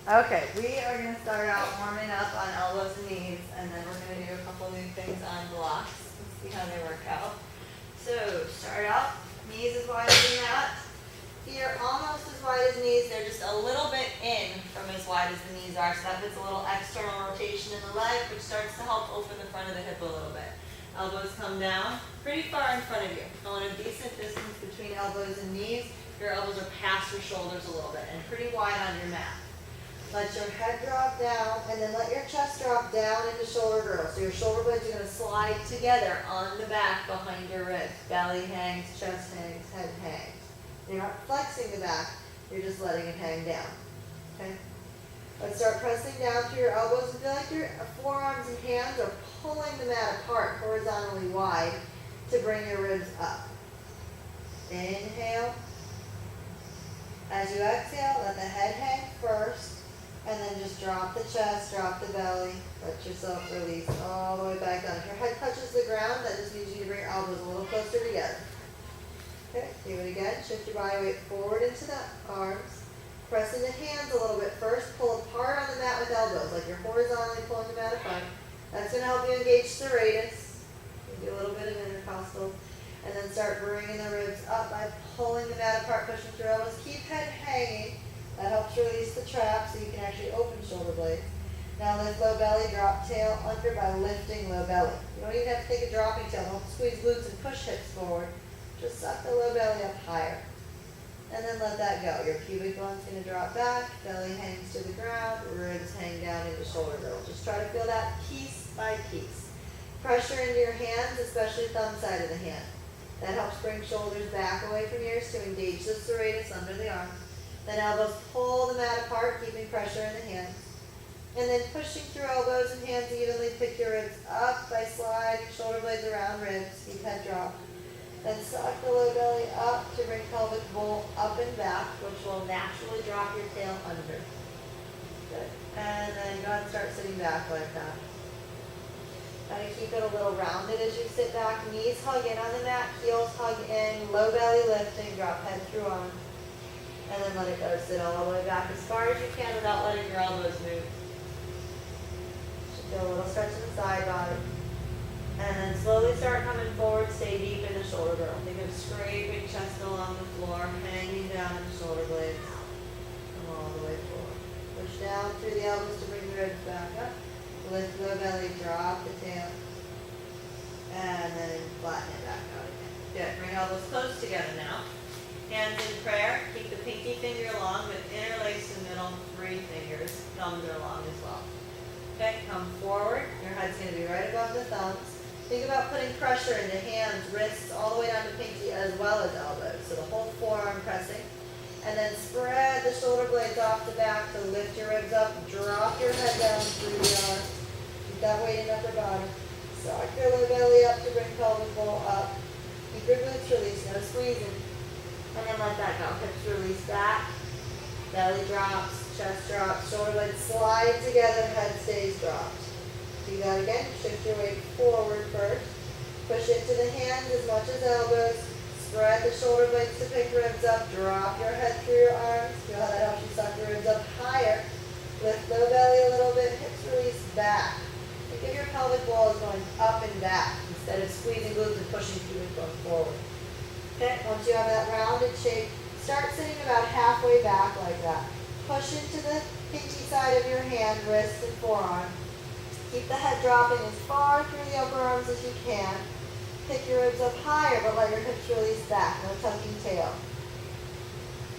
Okay, we are going to start out warming up on elbows and knees, and then we're going to do a couple new things on blocks. Let's see how they work out. So, start out, knees as wide as the mat. Feet are almost as wide as knees. They're just a little bit in from as wide as the knees are, so that puts a little external rotation in the leg, which starts to help open the front of the hip a little bit. Elbows come down pretty far in front of you. I want a decent distance between elbows and knees. Your elbows are past your shoulders a little bit and pretty wide on your mat. Let your head drop down, and then let your chest drop down into shoulder girdle. So your shoulder blades are going to slide together on the back behind your ribs. Belly hangs, chest hangs, head hangs. You're not flexing the back, you're just letting it hang down. Okay? Let's start pressing down through your elbows and feel like your forearms and hands are pulling the mat apart horizontally wide to bring your ribs up. Inhale. As you exhale, let the head hang first. And then just drop the chest, drop the belly, let yourself release all the way back down. If your head touches the ground, that just means you need to bring your elbows a little closer together. Okay, do it again. Shift your body weight forward into the arms. Press into hands a little bit first. Pull apart on the mat with elbows, like you're horizontally pulling the mat apart. That's going to help you engage serratus. Maybe a little bit of intercostal. And then start bringing the ribs up by pulling the mat apart, pushing through elbows. Keep head hanging. That helps release the trap so you can actually open shoulder blades. Now lift low belly, drop tail under by lifting low belly. You don't even have to take a dropping tail. Don't squeeze glutes and push hips forward. Just suck the low belly up higher. And then let that go. Your pubic bone's going to drop back, belly hangs to the ground, ribs hang down into shoulder girdle. Just try to feel that piece by piece. Pressure into your hands, especially thumb side of the hand. That helps bring shoulders back away from ears to engage the serratus under the arm. Then elbows pull the mat apart, keeping pressure in the hands. And then pushing through elbows and hands evenly, pick your ribs up by sliding shoulder blades around ribs, keep head drop. Then suck the low belly up to bring pelvic bowl up and back, which will naturally drop your tail under. Good. And then go ahead and start sitting back like that. Try to keep it a little rounded as you sit back. Knees hug in on the mat, heels hug in, low belly lifting, drop head through arm. And then let it go. Sit all the way back as far as you can without letting your elbows move. Should feel a little stretch in the side body. And then slowly start coming forward. Stay deep in the shoulder girdle. Think of scraping chest along the floor, hanging down in the shoulder blades. Come all the way forward. Push down through the elbows to bring the ribs back up. Lift low belly, drop the tail. And then flatten it back out again. Good. Bring elbows close together now. Hands in prayer, keep the pinky finger long, but interlace the middle 3 fingers. Thumbs are long as well. Okay, come forward. Your head's going to be right above the thumbs. Think about putting pressure into hands, wrists, all the way down to pinky as well as elbows. So the whole forearm pressing. And then spread the shoulder blades off the back to lift your ribs up. Drop your head down through the arm. Keep that weight in upper body. Suck your low belly up to bring pelvic bowl up. Keep your glutes released, no squeezing. And then let that go. Hips release back. Belly drops, chest drops, shoulder blades slide together, head stays dropped. Do that again. Shift your weight forward first. Push into the hands as much as elbows. Spread the shoulder blades to pick ribs up. Drop your head through your arms. Feel how that helps you suck the ribs up higher. Lift low belly a little bit. Hips release back. Think of your pelvic bowl as going up and back instead of squeezing glutes and pushing pubic bone forward. Okay, once you have that rounded shape, start sitting about halfway back like that. Push into the pinky side of your hand, wrist, and forearm. Keep the head dropping as far through the upper arms as you can. Pick your ribs up higher, but let your hips release back. No tucking tail.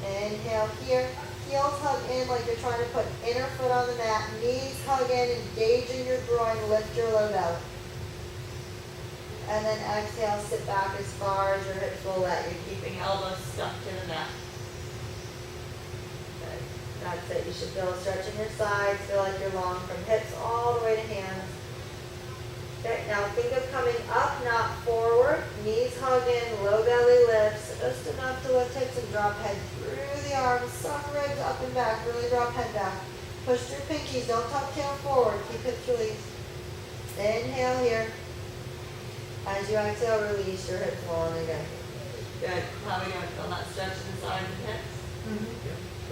Inhale here. Heels hug in like you're trying to put inner foot on the mat. Knees hug in, engaging your groin. Lift your low belly. And then exhale, sit back as far as your hips will let you, keeping elbows stuck to the mat. Good. That's it. You should feel a stretch in your sides. Feel like you're long from hips all the way to hands. Okay, now think of coming up, not forward. Knees hug in, low belly lifts. Just enough to lift hips and drop head through the arms. Suck ribs up and back. Really drop head back. Push through pinkies. Don't tuck tail forward. Keep hips released. Inhale here. As you exhale, release your hips long again. Good. How are we doing? Feel that stretch in the sides and hips? Mm-hmm.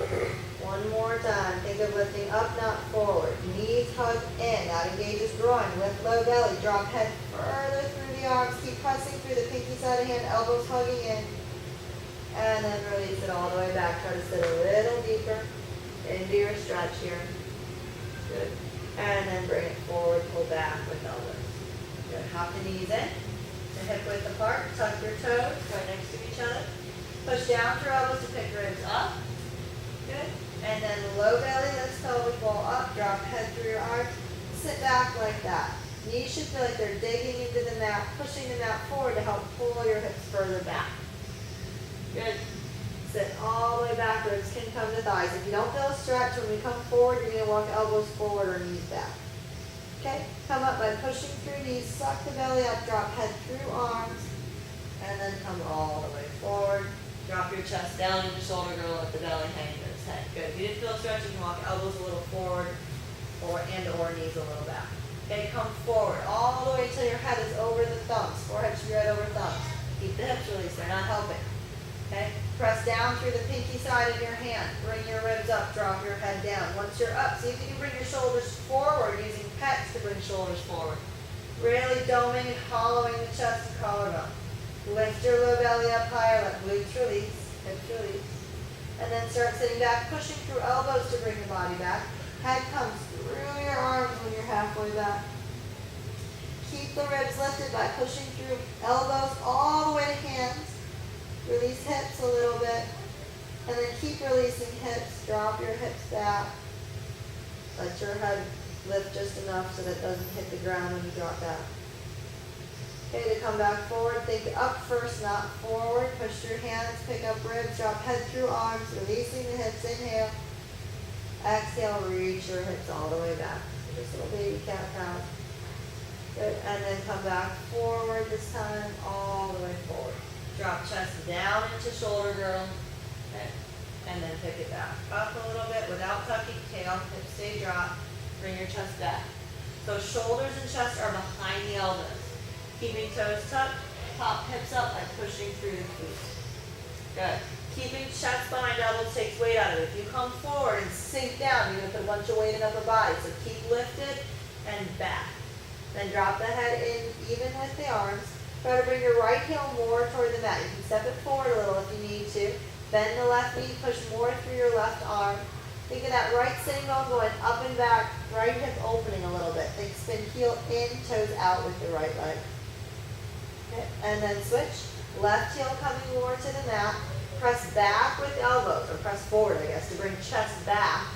One more time. Think of lifting up, not forward. Knees hug in. That engages groin. Lift low belly. Drop head further through the arms. Keep pressing through the pinky side of hand. Elbows hugging in. And then release it all the way back. Try to sit a little deeper into your stretch here. Good. And then bring it forward. Pull back with elbows. Good. Hop the knees in. The hip width apart. Tuck your toes right next to each other. Push down through elbows to pick ribs up. Good. And then low belly, lifts pelvic ball up, drop head through your arms, sit back like that. Knees should feel like they're digging into the mat, pushing the mat forward to help pull your hips further back. Good. Sit all the way back, ribs can come to thighs. If you don't feel a stretch, when we come forward, you're going to walk elbows forward or knees back. Okay, come up by pushing through knees, suck the belly up, drop head through arms, and then come all the way forward. Drop your chest down into shoulder girdle, let the belly hang to its head. Good. If you didn't feel a stretch, you can walk elbows a little forward or knees a little back. Okay, come forward all the way till your head is over the thumbs. Forehead should be right over thumbs. Keep the hips released, they're not helping. Okay, press down through the pinky side of your hand. Bring your ribs up, drop your head down. Once you're up, see if you can bring your shoulders forward using pecs to bring shoulders forward. Really doming and hollowing the chest and collarbone. Lift your low belly up higher, let glutes release, hips release. And then start sitting back, pushing through elbows to bring the body back. Head comes through your arms when you're halfway back. Keep the ribs lifted by pushing through elbows all the way to hands. Release hips a little bit. And then keep releasing hips. Drop your hips back. Let your head lift just enough so that it doesn't hit the ground when you drop down. Okay, to come back forward, think up first, not forward. Push your hands, pick up ribs, drop head through arms, releasing the hips. Inhale. Exhale, reach your hips all the way back. Just a little baby cat-cow. Good, and then come back forward this time, all the way forward. Drop chest down into shoulder girdle. Okay, and then pick it back up a little bit without tucking tail. Hips stay dropped. Bring your chest back. So shoulders and chest are behind the elbows. Keeping toes tucked, pop hips up by pushing through the glutes. Good. Keeping chest behind elbows takes weight out of it. If you come forward and sink down, you're going to put a bunch of weight in upper body. So keep lifted and back. Then drop the head in even with the arms. Try to bring your right heel more toward the mat. You can step it forward a little if you need to. Bend the left knee, push more through your left arm. Think of that right sitting bone going up and back, right hip opening a little bit. Think spin heel in, toes out with the right leg. Okay, and then switch. Left heel coming more to the mat. Press back with elbows, or press forward, I guess, to bring chest back.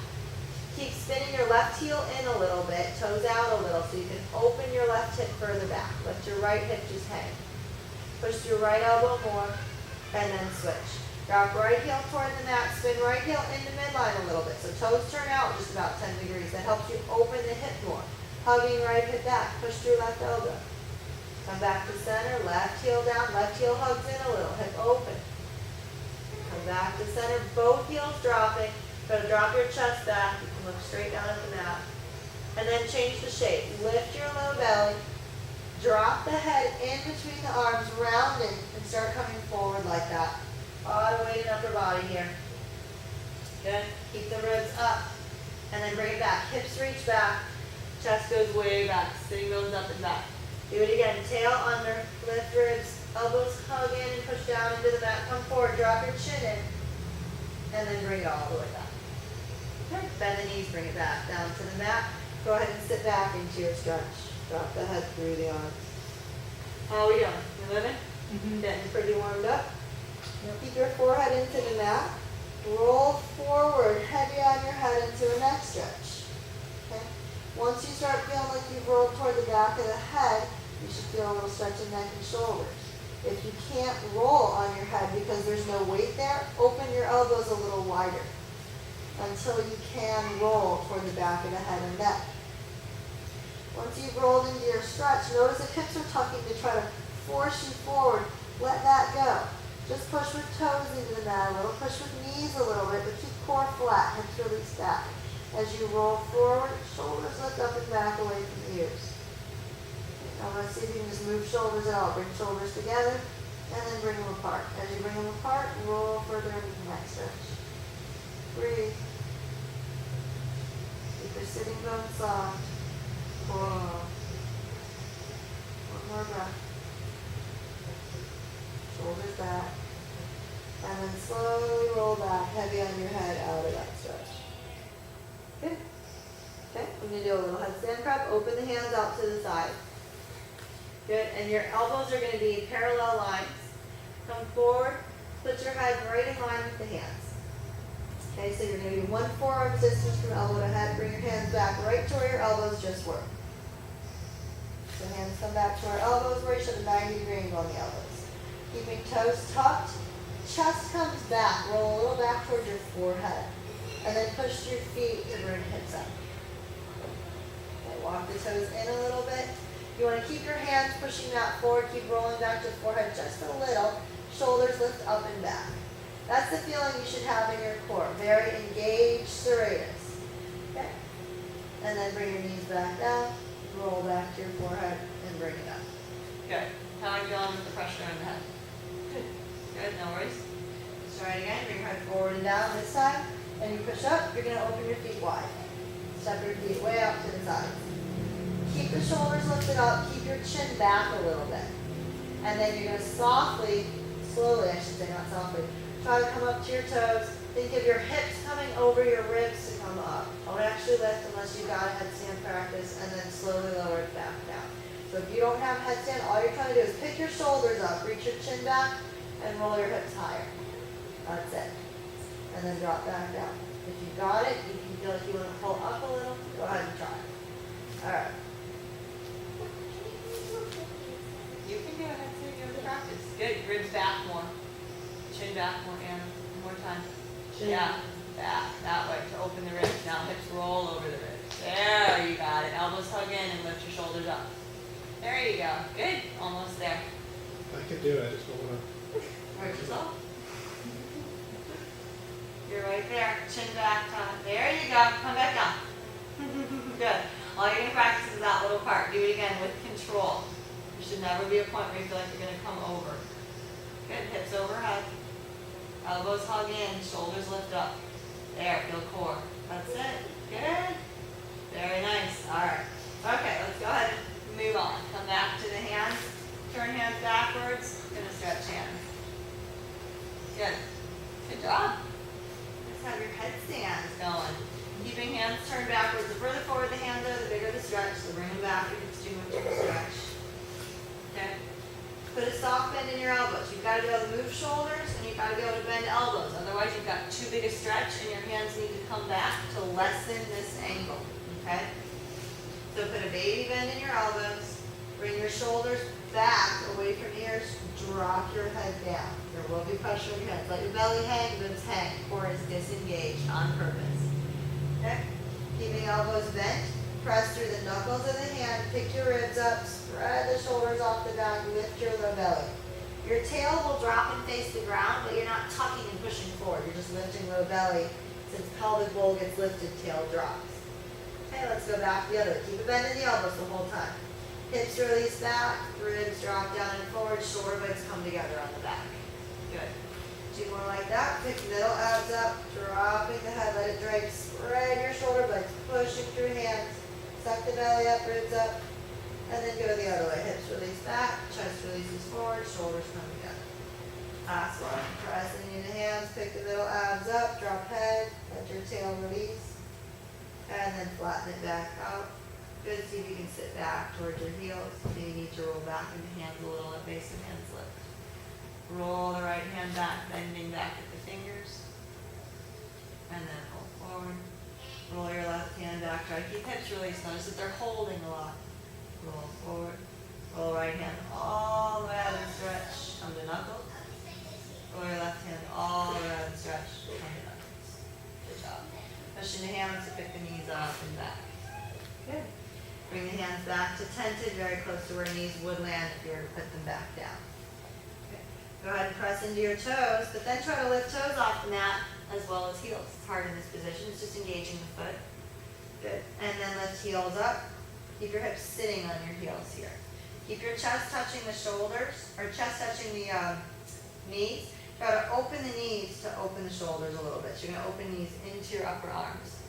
Keep spinning your left heel in a little bit, toes out a little, so you can open your left hip further back. Let your right hip just hang. Push your right elbow more, and then switch. Drop right heel toward the mat, spin right heel into midline a little bit. So toes turn out just about 10 degrees. That helps you open the hip more. Hugging right hip back, push through left elbow. Come back to center, left heel down, left heel hugs in a little, hip open. Come back to center, both heels dropping. Go to drop your chest back. You can look straight down at the mat. And then change the shape. Lift your low belly. Drop the head in between the arms, rounding, and start coming forward like that. A lot of weight in upper body here. Good. Keep the ribs up. And then bring it back. Hips reach back. Chest goes way back. Sitting bones up and back. Do it again. Tail under. Lift ribs. Elbows hug in and push down into the mat. Come forward. Drop your chin in. And then bring it all the way back. Okay. Bend the knees. Bring it back down to the mat. Go ahead and sit back into your stretch. Drop the head through the arms. How are we doing? You living? Mm-hmm. Getting pretty warmed up? Yep. Keep your forehead into the mat. Roll forward, heavy on your head into a neck stretch. Okay? Once you start feeling like you've rolled toward the back of the head, you should feel a little stretch in neck and shoulders. If you can't roll on your head because there's no weight there, open your elbows a little wider until you can roll toward the back of the head and neck. Once you've rolled into your stretch, notice if hips are tucking to try to force you forward. Let that go. Just push with toes into the mat a little. Push with knees a little bit, but keep core flat. Hips release back. As you roll forward, shoulders lift up and back away from the ears. Now let's see if you can just move shoulders at all. Bring shoulders together, and then bring them apart. As you bring them apart, roll further into the neck stretch. Breathe. Keep your sitting bones soft. Whoa. One more breath. Shoulders back. And then slowly roll back, heavy on your head, out of that stretch. Good. Okay, we're going to do a little headstand prep. Open the hands out to the side. Good, and your elbows are going to be parallel lines. Come forward, put your head right in line with the hands. Okay, so you're going to do 1 forearm distance from elbow to head. Bring your hands back right to where your elbows just were. So hands come back to where elbows were. You should have 90-degree angle on the elbows. Keeping toes tucked. Chest comes back. Roll a little back towards your forehead. And then push your feet to bring hips up. Okay, walk the toes in a little bit. You want to keep your hands pushing that forward. Keep rolling back to the forehead just a little. Shoulders lift up and back. That's the feeling you should have in your core. Very engaged serratus. Okay. And then bring your knees back down. Roll back to your forehead and bring it up. Good. How are you feeling with the pressure on the head? Good. Good, no worries. Let's try it again. Bring your head forward and down this time. And you push up, you're going to open your feet wide. Step your feet way out to the sides. Keep the shoulders lifted up. Keep your chin back a little bit. And then you're going to slowly, I should say, not softly, try to come up to your toes. Think of your hips coming over your ribs to come up. Don't actually lift unless you've got a headstand practice, and then slowly lower it back down. So if you don't have headstand, all you're trying to do is pick your shoulders up, reach your chin back, and roll your hips higher. That's it. And then drop back down. If you got it, you can feel like you want to pull up a little, go ahead and try it. All right. You can do a headstand yoga practice. Good. Ribs back more. Chin back more, Anna. One more time. Chin. Yeah. Back. That way to open the ribs. Now hips roll over the ribs. There, you got it. Elbows hug in and lift your shoulders up. There you go. Good. Almost there. I can do it. I just don't want to. Work yourself. You're right there. Chin back, Tom. There you go. Come back down. Good. All you're going to practice is that little part. Do it again with control. There should never be a point where you feel like you're going to come over. Good. Hips overhead. Elbows hug in. Shoulders lift up. There. Feel core. That's it. Good. Very nice. All right. Okay. Let's go ahead and move on. Come back to the hands. Turn hands backwards. Going to stretch hands. Good. Good job. Let's have your headstands going. Keeping hands turned backwards. The further forward the hands are, the bigger the stretch. So bring them back if it's too much of a stretch. Okay. Put a soft bend in your elbows. You've got to be able to move shoulders, and you've got to be able to bend elbows. Otherwise, you've got too big a stretch, and your hands need to come back to lessen this angle. Okay? So put a baby bend in your elbows. Bring your shoulders back away from ears. Drop your head down. There will be pressure on your head. Let your belly hang, ribs hang. Core is disengaged on purpose. Okay? Keeping elbows bent. Press through the knuckles of the hand. Pick your ribs up. Spread the shoulders off the back. Lift your low belly. Your tail will drop and face the ground, but you're not tucking and pushing forward. You're just lifting low belly. Since pelvic bowl gets lifted, tail drops. Okay, let's go back the other way. Keep a bend in the elbows the whole time. Hips release back. Ribs drop down and forward. Shoulder blades come together on the back. Good. 2 more like that. Pick middle abs up. Dropping the head. Let it drape. Spread your shoulder blades. Pushing through hands. Suck the belly up. Ribs up. And then go the other way. Hips release back. Chest releases forward. Shoulders come together. Last one. Pressing into hands. Pick the middle abs up. Drop head. Let your tail release. And then flatten it back out. Good. See if you can sit back towards your heels. Maybe you need to roll back into hands a little. Let base of hands lift. Roll the right hand back, bending back at the fingers. And then pull forward. Roll your left hand back. Try to keep hips released. Notice that they're holding a lot. Roll forward. Roll right hand all the way out of the stretch. Come to knuckles. Roll your left hand all the way out of the stretch. Come to knuckles. Good job. Pushing the hands to pick the knees up and back. Good. Bring the hands back to tented, very close to where knees would land if you were to put them back down. Okay. Go ahead and press into your toes, but then try to lift toes off the mat as well as heels. It's hard in this position. It's just engaging the foot. Good. And then lift heels up. Keep your hips sitting on your heels here. Keep your chest touching the shoulders, or chest touching the knees. Try to open the knees to open the shoulders a little bit. So you're gonna open knees into your upper arms.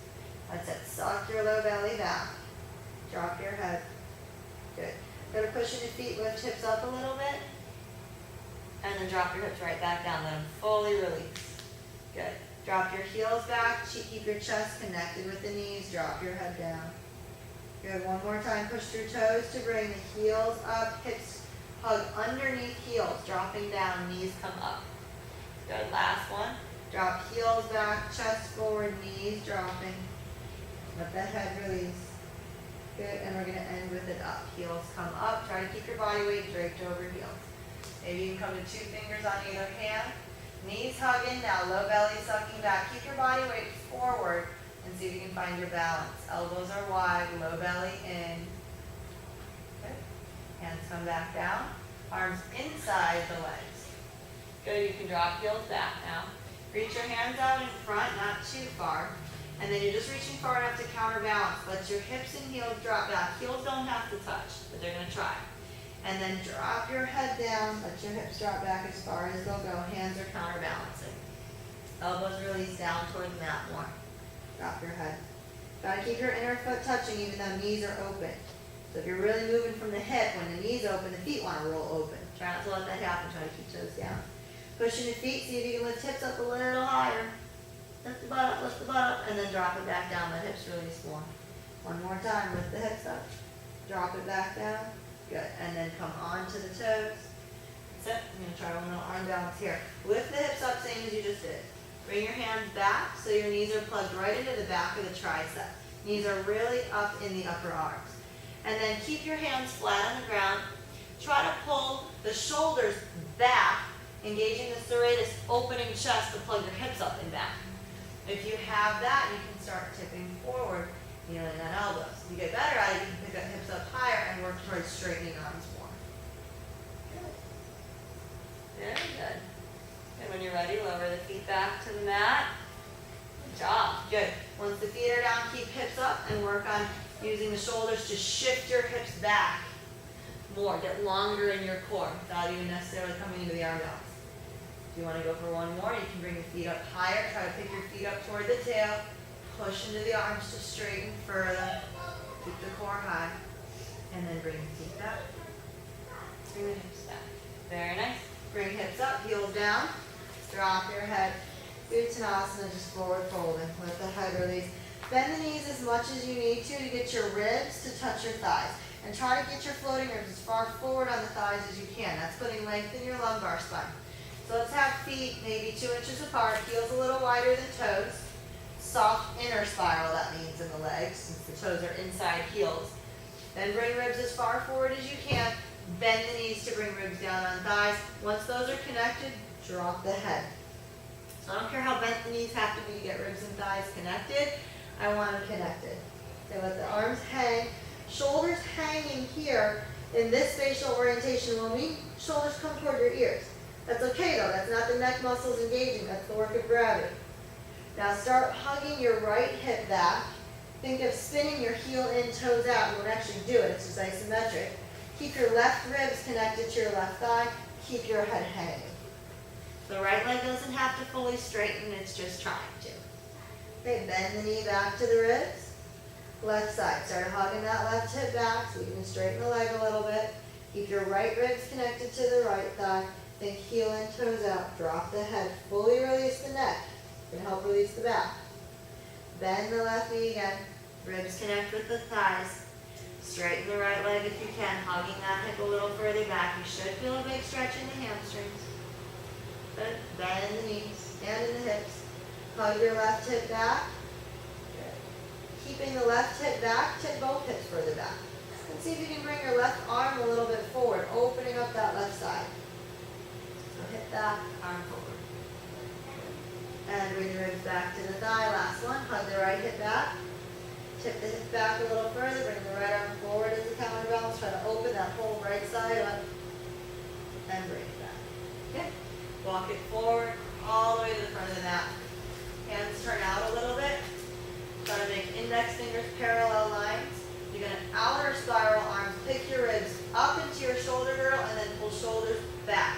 That's it. Suck your low belly back. Drop your head. Good. Go to push your feet, lift hips up a little bit. And then drop your hips right back down. Let them fully release. Good. Drop your heels back. Keep your chest connected with the knees. Drop your head down. Good. One more time. Push through toes to bring the heels up. Hips hug underneath heels. Dropping down. Knees come up. Good. Last one. Drop heels back. Chest forward. Knees dropping. Let the head release. Good. And we're going to end with it up. Heels come up. Try to keep your body weight draped over heels. Maybe you can come to 2 fingers on either hand. Knees hugging, now low belly sucking back. Keep your body weight forward and see if you can find your balance. Elbows are wide, low belly in. Good. Hands come back down. Arms inside the legs. Good, you can drop heels back now. Reach your hands out in front, not too far. And then you're just reaching far enough to counterbalance. Let your hips and heels drop back. Heels don't have to touch, but they're going to try. And then drop your head down, let your hips drop back as far as they'll go. Hands are counterbalancing. Elbows release down toward the mat more. Drop your head. Try to keep your inner foot touching even though knees are open. So if you're really moving from the hip, when the knees open, the feet want to roll open. Try not to let that happen. Try to keep toes down. Pushing the feet, see if you can lift hips up a little higher. Lift the butt up, lift the butt up, and then drop it back down. Let hips release more. One more time, lift the hips up. Drop it back down. Good, and then come onto the toes. That's it. I'm going to try one little arm balance here. Lift the hips up, same as you just did. Bring your hands back so your knees are plugged right into the back of the tricep. Knees are really up in the upper arms. And then keep your hands flat on the ground. Try to pull the shoulders back, engaging the serratus, opening chest to plug your hips up and back. If you have that, you can start tipping forward, kneeling on elbows. If you get better at it, you can pick up hips up higher and work towards straightening arms more. Good. Very good. And when you're ready, lower the feet back to the mat. Good job. Good. Once the feet are down, keep hips up and work on using the shoulders to shift your hips back more. Get longer in your core without even necessarily coming into the arm balance. If you want to go for one more, you can bring your feet up higher. Try to pick your feet up toward the tail. Push into the arms to straighten further. Keep the core high. And then bring the feet back. Bring the hips back. Very nice. Bring hips up, heels down. Drop your head. Uttanasana, just forward folding. Let the head release. Bend the knees as much as you need to get your ribs to touch your thighs. And try to get your floating ribs as far forward on the thighs as you can. That's putting length in your lumbar spine. So let's have feet maybe 2 inches apart, heels a little wider than toes. Soft inner spiral, that means, in the legs, since the toes are inside heels. Then bring ribs as far forward as you can. Bend the knees to bring ribs down on thighs. Once those are connected, drop the head. So I don't care how bent the knees have to be to get ribs and thighs connected. I want them connected. So let the arms hang. Shoulders hanging here in this spatial orientation will mean shoulders come toward your ears. That's okay though. That's not the neck muscles engaging. That's the work of gravity. Now start hugging your right hip back. Think of spinning your heel in, toes out. You won't actually do it. It's just isometric. Keep your left ribs connected to your left thigh. Keep your head hanging. The right leg doesn't have to fully straighten. It's just trying to. Okay, bend the knee back to the ribs. Left side. Start hugging that left hip back so you can straighten the leg a little bit. Keep your right ribs connected to the right thigh. Think heel in, toes out. Drop the head. Fully release the neck. Can help release the back. Bend the left knee again. Ribs connect with the thighs. Straighten the right leg if you can, hugging that hip a little further back. You should feel a big stretch in the hamstrings. Good. Bend in the knees and in the hips. Hug your left hip back. Good. Keeping the left hip back, tip both hips further back. And see if you can bring your left arm a little bit forward, opening up that left side. So hip back, arm forward. And bring the ribs back to the thigh. Last one. Hug the right hip back. Tip the hip back a little further. Bring the right arm forward as a counterbalance. Try to open that whole right side up. And bring it back. Okay. Walk it forward all the way to the front of the mat. Hands turn out a little bit. Try to make index fingers parallel lines. You're going to outer spiral arms. Pick your ribs up into your shoulder girdle and then pull shoulders back.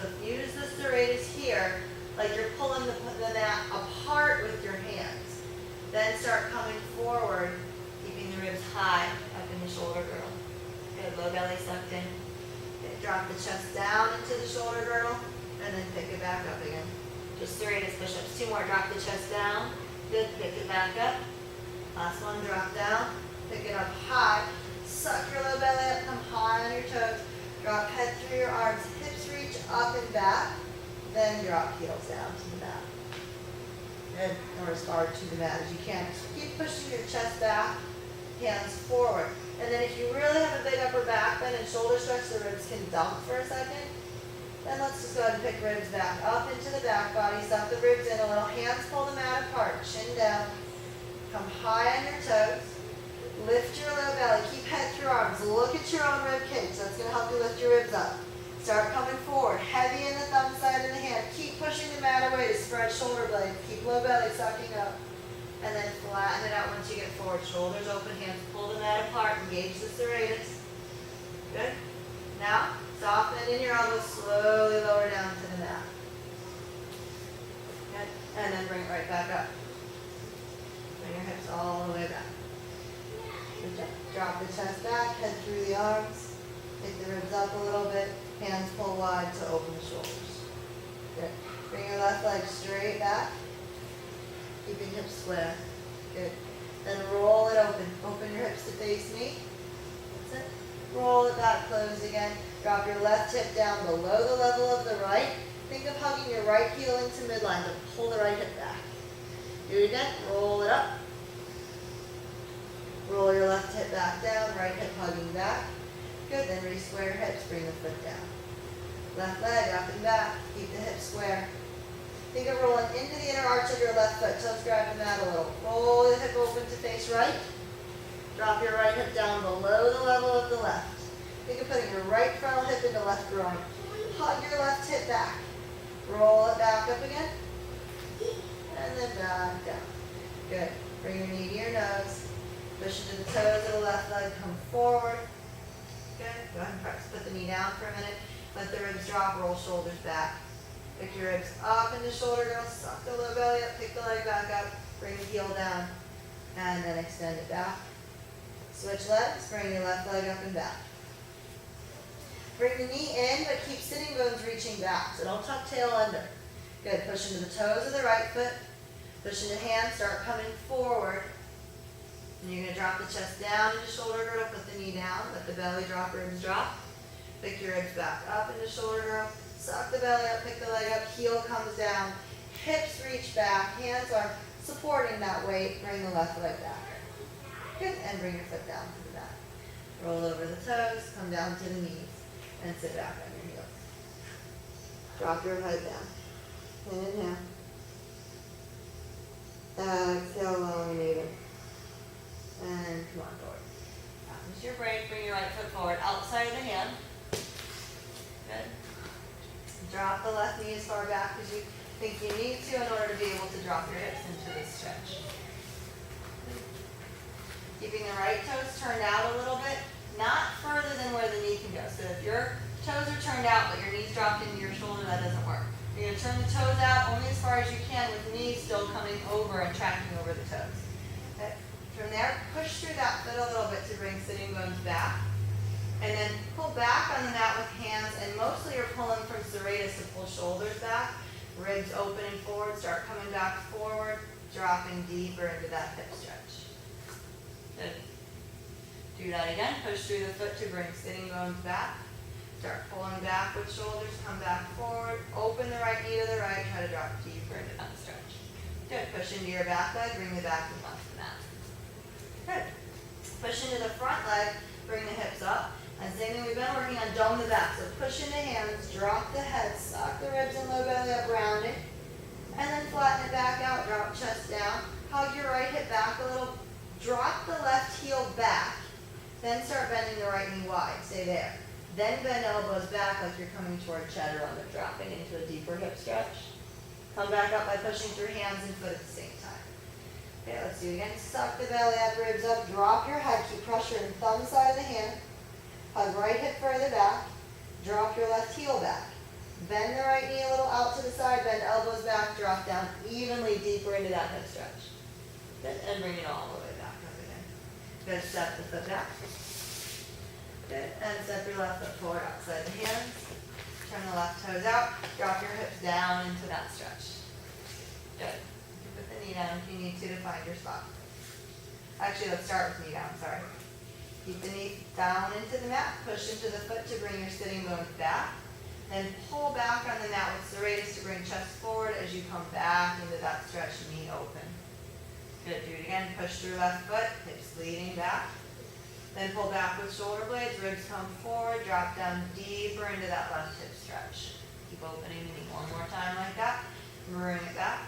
So use the serratus here, like you're pulling the mat apart with your hands. Then start coming forward, keeping the ribs high up in the shoulder girdle. Good, low belly sucked in. Okay, drop the chest down into the shoulder girdle, and then pick it back up again. Just serratus push-ups. 2 more, drop the chest down. Good, pick it back up. Last one, drop down, pick it up high. Suck your low belly up, come high on your toes. Drop head through your arms, hips reach up and back. Then drop heels down to the mat. Good, or as far to the mat as you can. Keep pushing your chest back, hands forward. And then if you really have a big upper back bend and shoulder stretch, the ribs can dump for a second. Then let's just go ahead and pick ribs back up into the back body. Suck the ribs in a little. Hands pull the mat apart. Chin down. Come high on your toes. Lift your low belly. Keep head through arms. Look at your own rib cage. That's going to help you lift your ribs up. Start coming forward. Heavy in the thumb side of the hand. Keep pushing the mat away to spread shoulder blades. Keep low belly sucking up. And then flatten it out once you get forward. Shoulders open. Hands pull the mat apart. Engage the serratus. Good. Now, soft bend in your elbows. Slowly lower down to the mat. Good. And then bring it right back up. Bring your hips all the way back. Good job. Drop the chest back, head through the arms. Pick the ribs up a little bit. Hands pull wide to open the shoulders. Good. Bring your left leg straight back. Keeping hips square. Good. Then roll it open. Open your hips to face me. That's it. Roll it back, close again. Drop your left hip down below the level of the right. Think of hugging your right heel into midline to pull the right hip back. Do it again. Roll it up. Roll your left hip back down, right hip hugging back. Good, then re-square hips, bring the foot down. Left leg up and back, keep the hips square. Think of rolling into the inner arch of your left foot, toes grab the mat a little. Roll the hip open to face right. Drop your right hip down below the level of the left. Think of putting your right frontal hip into left groin. Hug your left hip back. Roll it back up again. And then back down. Good. Bring your knee to your nose. Push into the toes of the left leg. Come forward. Good. Go ahead and press. Put the knee down for a minute. Let the ribs drop. Roll shoulders back. Pick your ribs up into shoulder girdle. Suck the low belly up. Pick the leg back up. Bring the heel down. And then extend it back. Switch legs. Bring your left leg up and back. Bring the knee in, but keep sitting bones reaching back. So don't tuck tail under. Good. Push into the toes of the right foot. Push into hands. Start coming forward. And you're going to drop the chest down into shoulder girdle. Put the knee down. Let the belly drop, ribs drop. Pick your ribs back up into shoulder girdle. Suck the belly up, pick the leg up. Heel comes down. Hips reach back. Hands are supporting that weight. Bring the left leg back. Good. And bring your foot down to the back. Roll over the toes. Come down to the knees. And sit back on your heels. Drop your head down. Inhale. Exhale, long and even. And come on forward. Use your break. Bring your right foot forward. Outside of the hand. Good. Drop the left knee as far back as you think you need to in order to be able to drop your hips into this stretch. Keeping the right toes turned out a little bit, not further than where the knee can go. So if your toes are turned out but your knees dropped into your shoulder, that doesn't work. You're going to turn the toes out only as far as you can with the knees still coming over and tracking over the toes. Okay. From there, push through that foot a little bit to bring sitting bones back. And then pull back on the mat with hands, and mostly you're pulling from serratus to pull shoulders back. Ribs open and forward, start coming back forward, dropping deeper into that hip stretch. Good. Do that again. Push through the foot to bring sitting bones back. Start pulling back with shoulders, come back forward, open the right knee to the right, try to drop deeper into that stretch. Good. Push into your back leg, bring the back and left the mat. Good. Push into the front leg, bring the hips up. And same thing, we've been working on dome the back. So push into hands, drop the head, suck the ribs and low belly up, round it. And then flatten it back out, drop chest down. Hug your right hip back a little. Drop the left heel back. Then start bending the right knee wide. Stay there. Then bend elbows back like you're coming toward chaturanga, dropping into a deeper hip stretch. Come back up by pushing through hands and foot at the same time. Okay, let's do it again. Suck the belly up, ribs up, drop your head, keep pressure in thumb side of the hand. Hug right hip further back. Drop your left heel back. Bend the right knee a little out to the side, bend elbows back, drop down evenly deeper into that hip stretch. Good, and bring it all the way back up again. Good, step the foot back. Good, and step your left foot forward outside the hands. Turn the left toes out, drop your hips down into that stretch. Good. Put the knee down if you need to find your spot. Actually, let's start with knee down, sorry. Keep the knee down into the mat, push into the foot to bring your sitting bones back. Then pull back on the mat with serratus to bring chest forward as you come back into that stretch, knee open. Good, do it again, push through left foot, hips leading back. Then pull back with shoulder blades, ribs come forward, drop down deeper into that left hip stretch. Keep opening the knee one more time like that. Bring it back.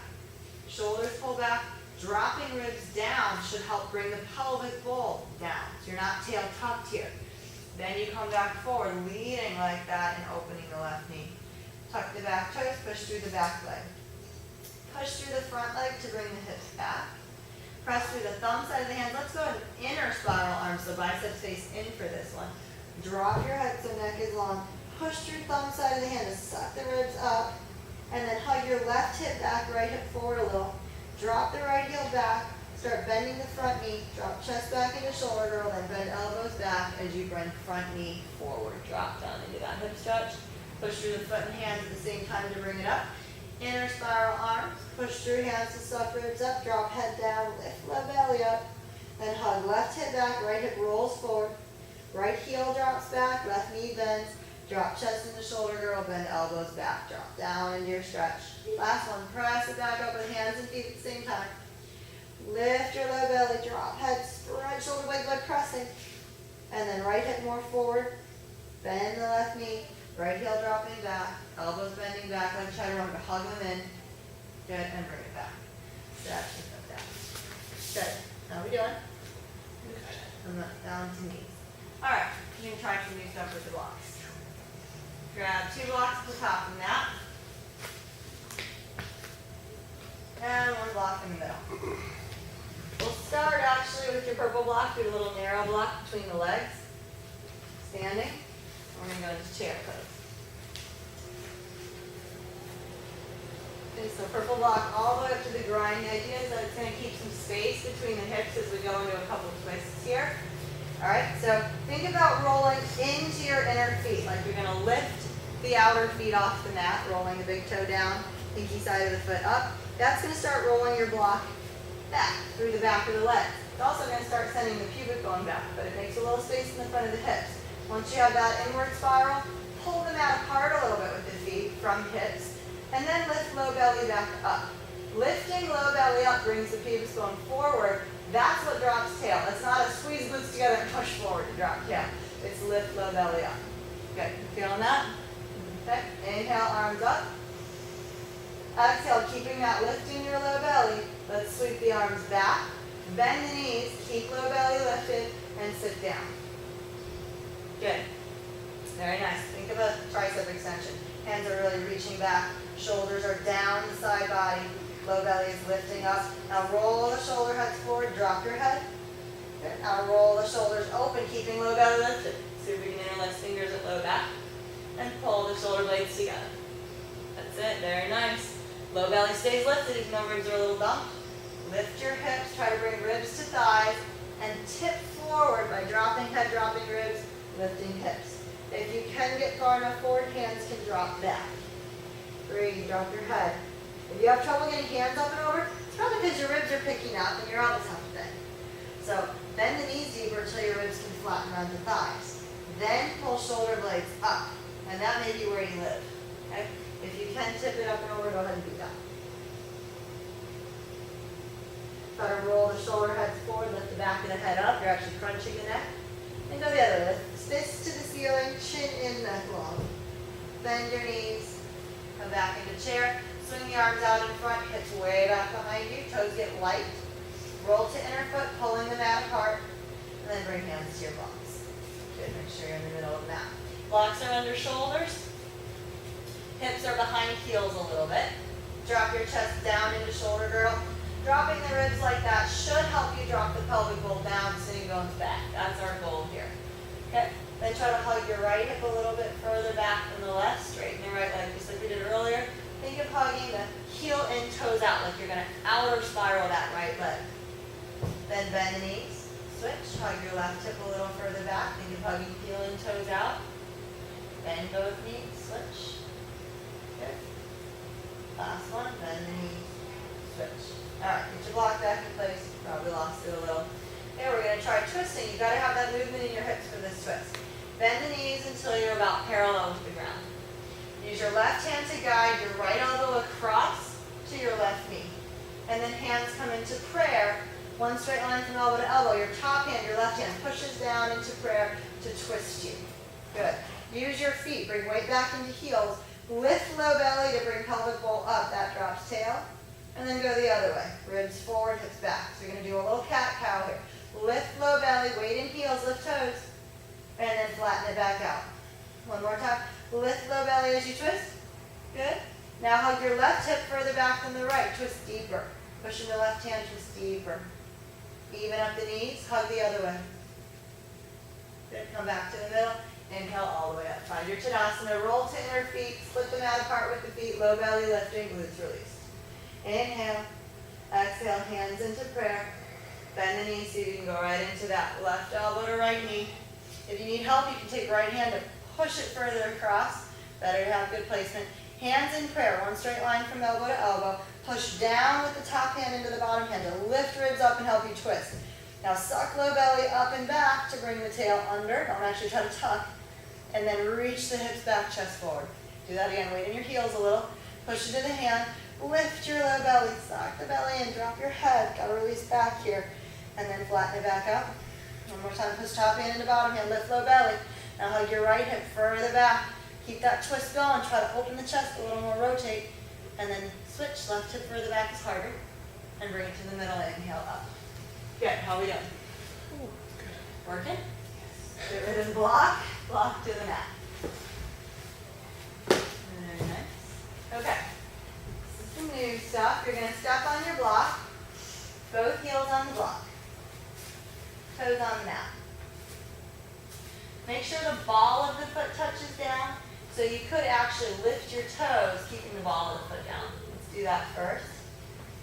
Shoulders pull back. Dropping ribs down should help bring the pelvic bowl down. So you're not tail tucked here. Then you come back forward, leading like that and opening the left knee. Tuck the back toes, push through the back leg. Push through the front leg to bring the hips back. Press through the thumb side of the hands. Let's go in inner spiral arms, so biceps face in for this one. Drop your head so neck is long. Push through thumb side of the hand to suck the ribs up. And then hug your left hip back, right hip forward a little. Drop the right heel back. Start bending the front knee. Drop chest back into shoulder girdle, then bend elbows back as you bring front knee forward. Drop down into that hip stretch. Push through the foot and hands at the same time to bring it up. Inner spiral arms. Push through hands to suck ribs up. Drop head down. Lift low belly up. Then hug left hip back. Right hip rolls forward. Right heel drops back. Left knee bends. Drop chest into shoulder girdle. Bend elbows back. Drop down into your stretch. Last one. Press it back up with hands and feet at the same time. Lift your low belly. Drop head. Spread shoulder blades by pressing. And then right hip more forward. Bend the left knee. Right heel dropping back, elbows bending back like chaturanga. Hug them in. Good, and bring it back. Stretch the foot down. Good. How are we doing? Good. And down to knees. All right, you can try some new stuff with the blocks. Grab 2 blocks at the top of the mat. And 1 block in the middle. We'll start actually with your purple block. Do a little narrow block between the legs. Standing. We're going to go into chair pose. Okay, so purple block all the way up to the groin. The idea is that it's going to keep some space between the hips as we go into a couple of twists here. All right, so think about rolling into your inner feet, like you're going to lift the outer feet off the mat, rolling the big toe down, pinky side of the foot up. That's going to start rolling your block back through the back of the legs. It's also going to start sending the pubic bone back, but it makes a little space in the front of the hips. Once you have that inward spiral, pull the mat apart a little bit with the feet from hips, and then lift low belly back up. Lifting low belly up brings the pubis bone forward. That's what drops tail. It's not a squeeze glutes together and push forward to drop tail. It's lift low belly up. Good. Feeling that? Okay. Inhale, arms up. Exhale, keeping that lifting your low belly. Let's sweep the arms back. Bend the knees. Keep low belly lifted and sit down. Good. Very nice. Think of a tricep extension. Hands are really reaching back. Shoulders are down the side body. Low belly is lifting up. Now roll the shoulder heads forward. Drop your head. Good. Now roll the shoulders open, keeping low belly lifted. See if we can interlace fingers at low back. And pull the shoulder blades together. That's it. Very nice. Low belly stays lifted even though ribs are a little bumped. Lift your hips. Try to bring ribs to thighs. And tip forward by dropping head, dropping ribs. Lifting hips. If you can get far enough forward, hands can drop back. Breathe, drop your head. If you have trouble getting hands up and over, it's probably because your ribs are picking up and your elbows have to bend. So bend the knees deeper until your ribs can flatten around the thighs. Then pull shoulder blades up. And that may be where you live. Okay? If you can tip it up and over, go ahead and do that. Try to roll the shoulder heads forward, lift the back of the head up. You're actually crunching the neck. And go the other way. Fists to the ceiling, chin in, neck long. Bend your knees. Come back into chair. Swing the arms out in front, hips way back behind you. Toes get light. Roll to inner foot, pulling the mat apart. And then bring hands to your blocks. Good, make sure you're in the middle of the mat. Blocks are under shoulders. Hips are behind heels a little bit. Drop your chest down into shoulder girdle. Dropping the ribs like that should help you drop the pelvic bowl down, sitting bones back. That's our goal here. Okay, then try to hug your right hip a little bit further back than the left. Straighten the right leg just heel in, toes out, like you're gonna outer spiral that right leg. Then bend the knees, switch, hug your left hip a little further back, think of hugging heel in, toes out. Bend both knees, switch. Good. Last one, bend the knees, switch. Alright, get your block back in place, probably lost it a little. Okay, we're gonna try twisting. You gotta have that movement in your hips for this twist. Bend the knees until you're about parallel with the ground. Use your left hand to guide your right elbow across to your left knee. And then hands come into prayer. One straight line from elbow to elbow. Your top hand, your left hand, pushes down into prayer to twist you. Good. Use your feet. Bring weight back into heels. Lift low belly to bring pelvic bowl up. That drops tail. And then go the other way. Ribs forward, hips back. So you're going to do a little cat-cow here. Lift low belly, weight in heels, lift toes. And then flatten it back out. One more time. Lift low belly as you twist. Good. Now hug your left hip further back than the right. Twist deeper. Push in the left hand, twist deeper. Even up the knees. Hug the other way. Good. Come back to the middle. Inhale all the way up. Find your Tadasana. Roll to inner feet. Split them out apart with the feet. Low belly lifting. Glutes released. Inhale. Exhale. Hands into prayer. Bend the knees so you can go right into that left elbow to right knee. If you need help, you can take right hand and push it further across. Better to have good placement. Hands in prayer. One straight line from elbow to elbow. Push down with the top hand into the bottom hand to lift ribs up and help you twist. Now suck low belly up and back to bring the tail under. Don't actually try to tuck. And then reach the hips back, chest forward. Do that again. Weight in your heels a little. Push it to the hand. Lift your low belly. Sock the belly in. Drop your head. Got to release back here. And then flatten it back up. One more time. Push top hand into bottom hand. Lift low belly. Now hug your right hip further back. Keep that twist going. Try to open the chest a little more. Rotate. And then switch. Left hip further back is harder. And bring it to the middle. Inhale up. Good. How are we doing? Ooh, good. Working? Get rid of the block. Block to the mat. Very nice. Okay. This is some new stuff. You're going to step on your block. Both heels on the block. Toes on the mat. Make sure the ball of the foot touches down. So you could actually lift your toes, keeping the ball of the foot down. Let's do that first.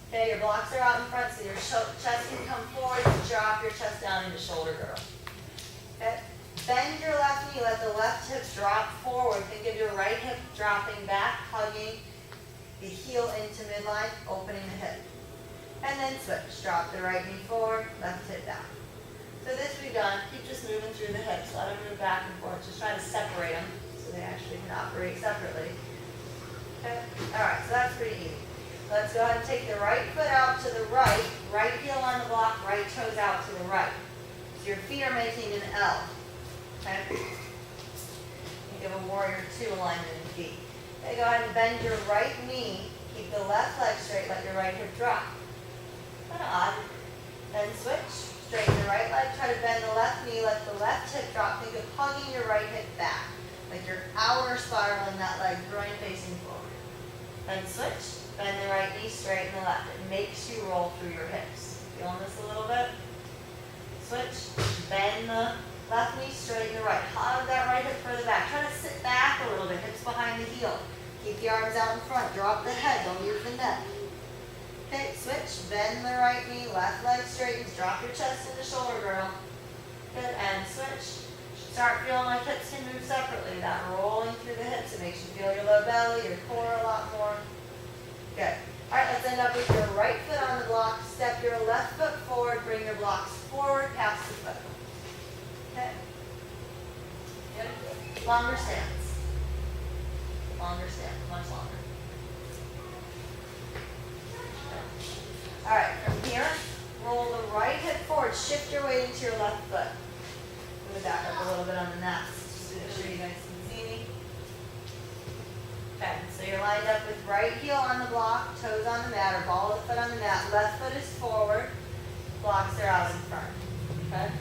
Okay, your blocks are out in front, so your chest can come forward. Drop your chest down into shoulder girdle. Okay. Bend your left knee. Let the left hip drop forward. Think of your right hip dropping back, hugging the heel into midline, opening the hip. And then switch. Drop the right knee forward, left hip down. So this we've done. Keep just moving through the hips. Let them move back and forth. Just try to separate them so they actually can operate separately. Okay. All right. So that's pretty easy. Let's go ahead and take the right foot out to the right. Right heel on the block. Right toes out to the right. So your feet are making an L. Okay. Think of a warrior 2 alignment in the feet. Okay. Go ahead and bend your right knee. Keep the left leg straight. Let your right hip drop. Kind of odd. Then switch. Straighten the right leg. Try to bend the left knee. Let the left hip drop. Think of hugging your right hip back. Like you're outer spiraling that leg, groin facing forward. Then switch. Bend the right knee, straighten the left. It makes you roll through your hips. Feeling this a little bit? Switch. Bend the left knee, straighten the right. Hug that right hip further back. Try to sit back a little bit. Hips behind the heel. Keep the arms out in front. Drop the head. Don't use the neck. Okay, switch. Bend the right knee. Left leg straightens. Drop your chest into shoulder girdle. Good. And switch. Start feeling like hips can move separately. That rolling through the hips. It makes you feel your low belly, your core a lot more. Good. All right, let's end up with your right foot on the block. Step your left foot forward. Bring your blocks forward past the foot. Okay. Good. Longer stance. Longer stance. Much longer. Okay. All right, from here, roll the right hip forward. Shift your weight into your left foot. I'm going to back up a little bit on the mat just to make sure you guys can see me. Okay, so you're lined up with right heel on the block, toes on the mat, or ball of the foot on the mat. Left foot is forward, blocks are out in front. Okay?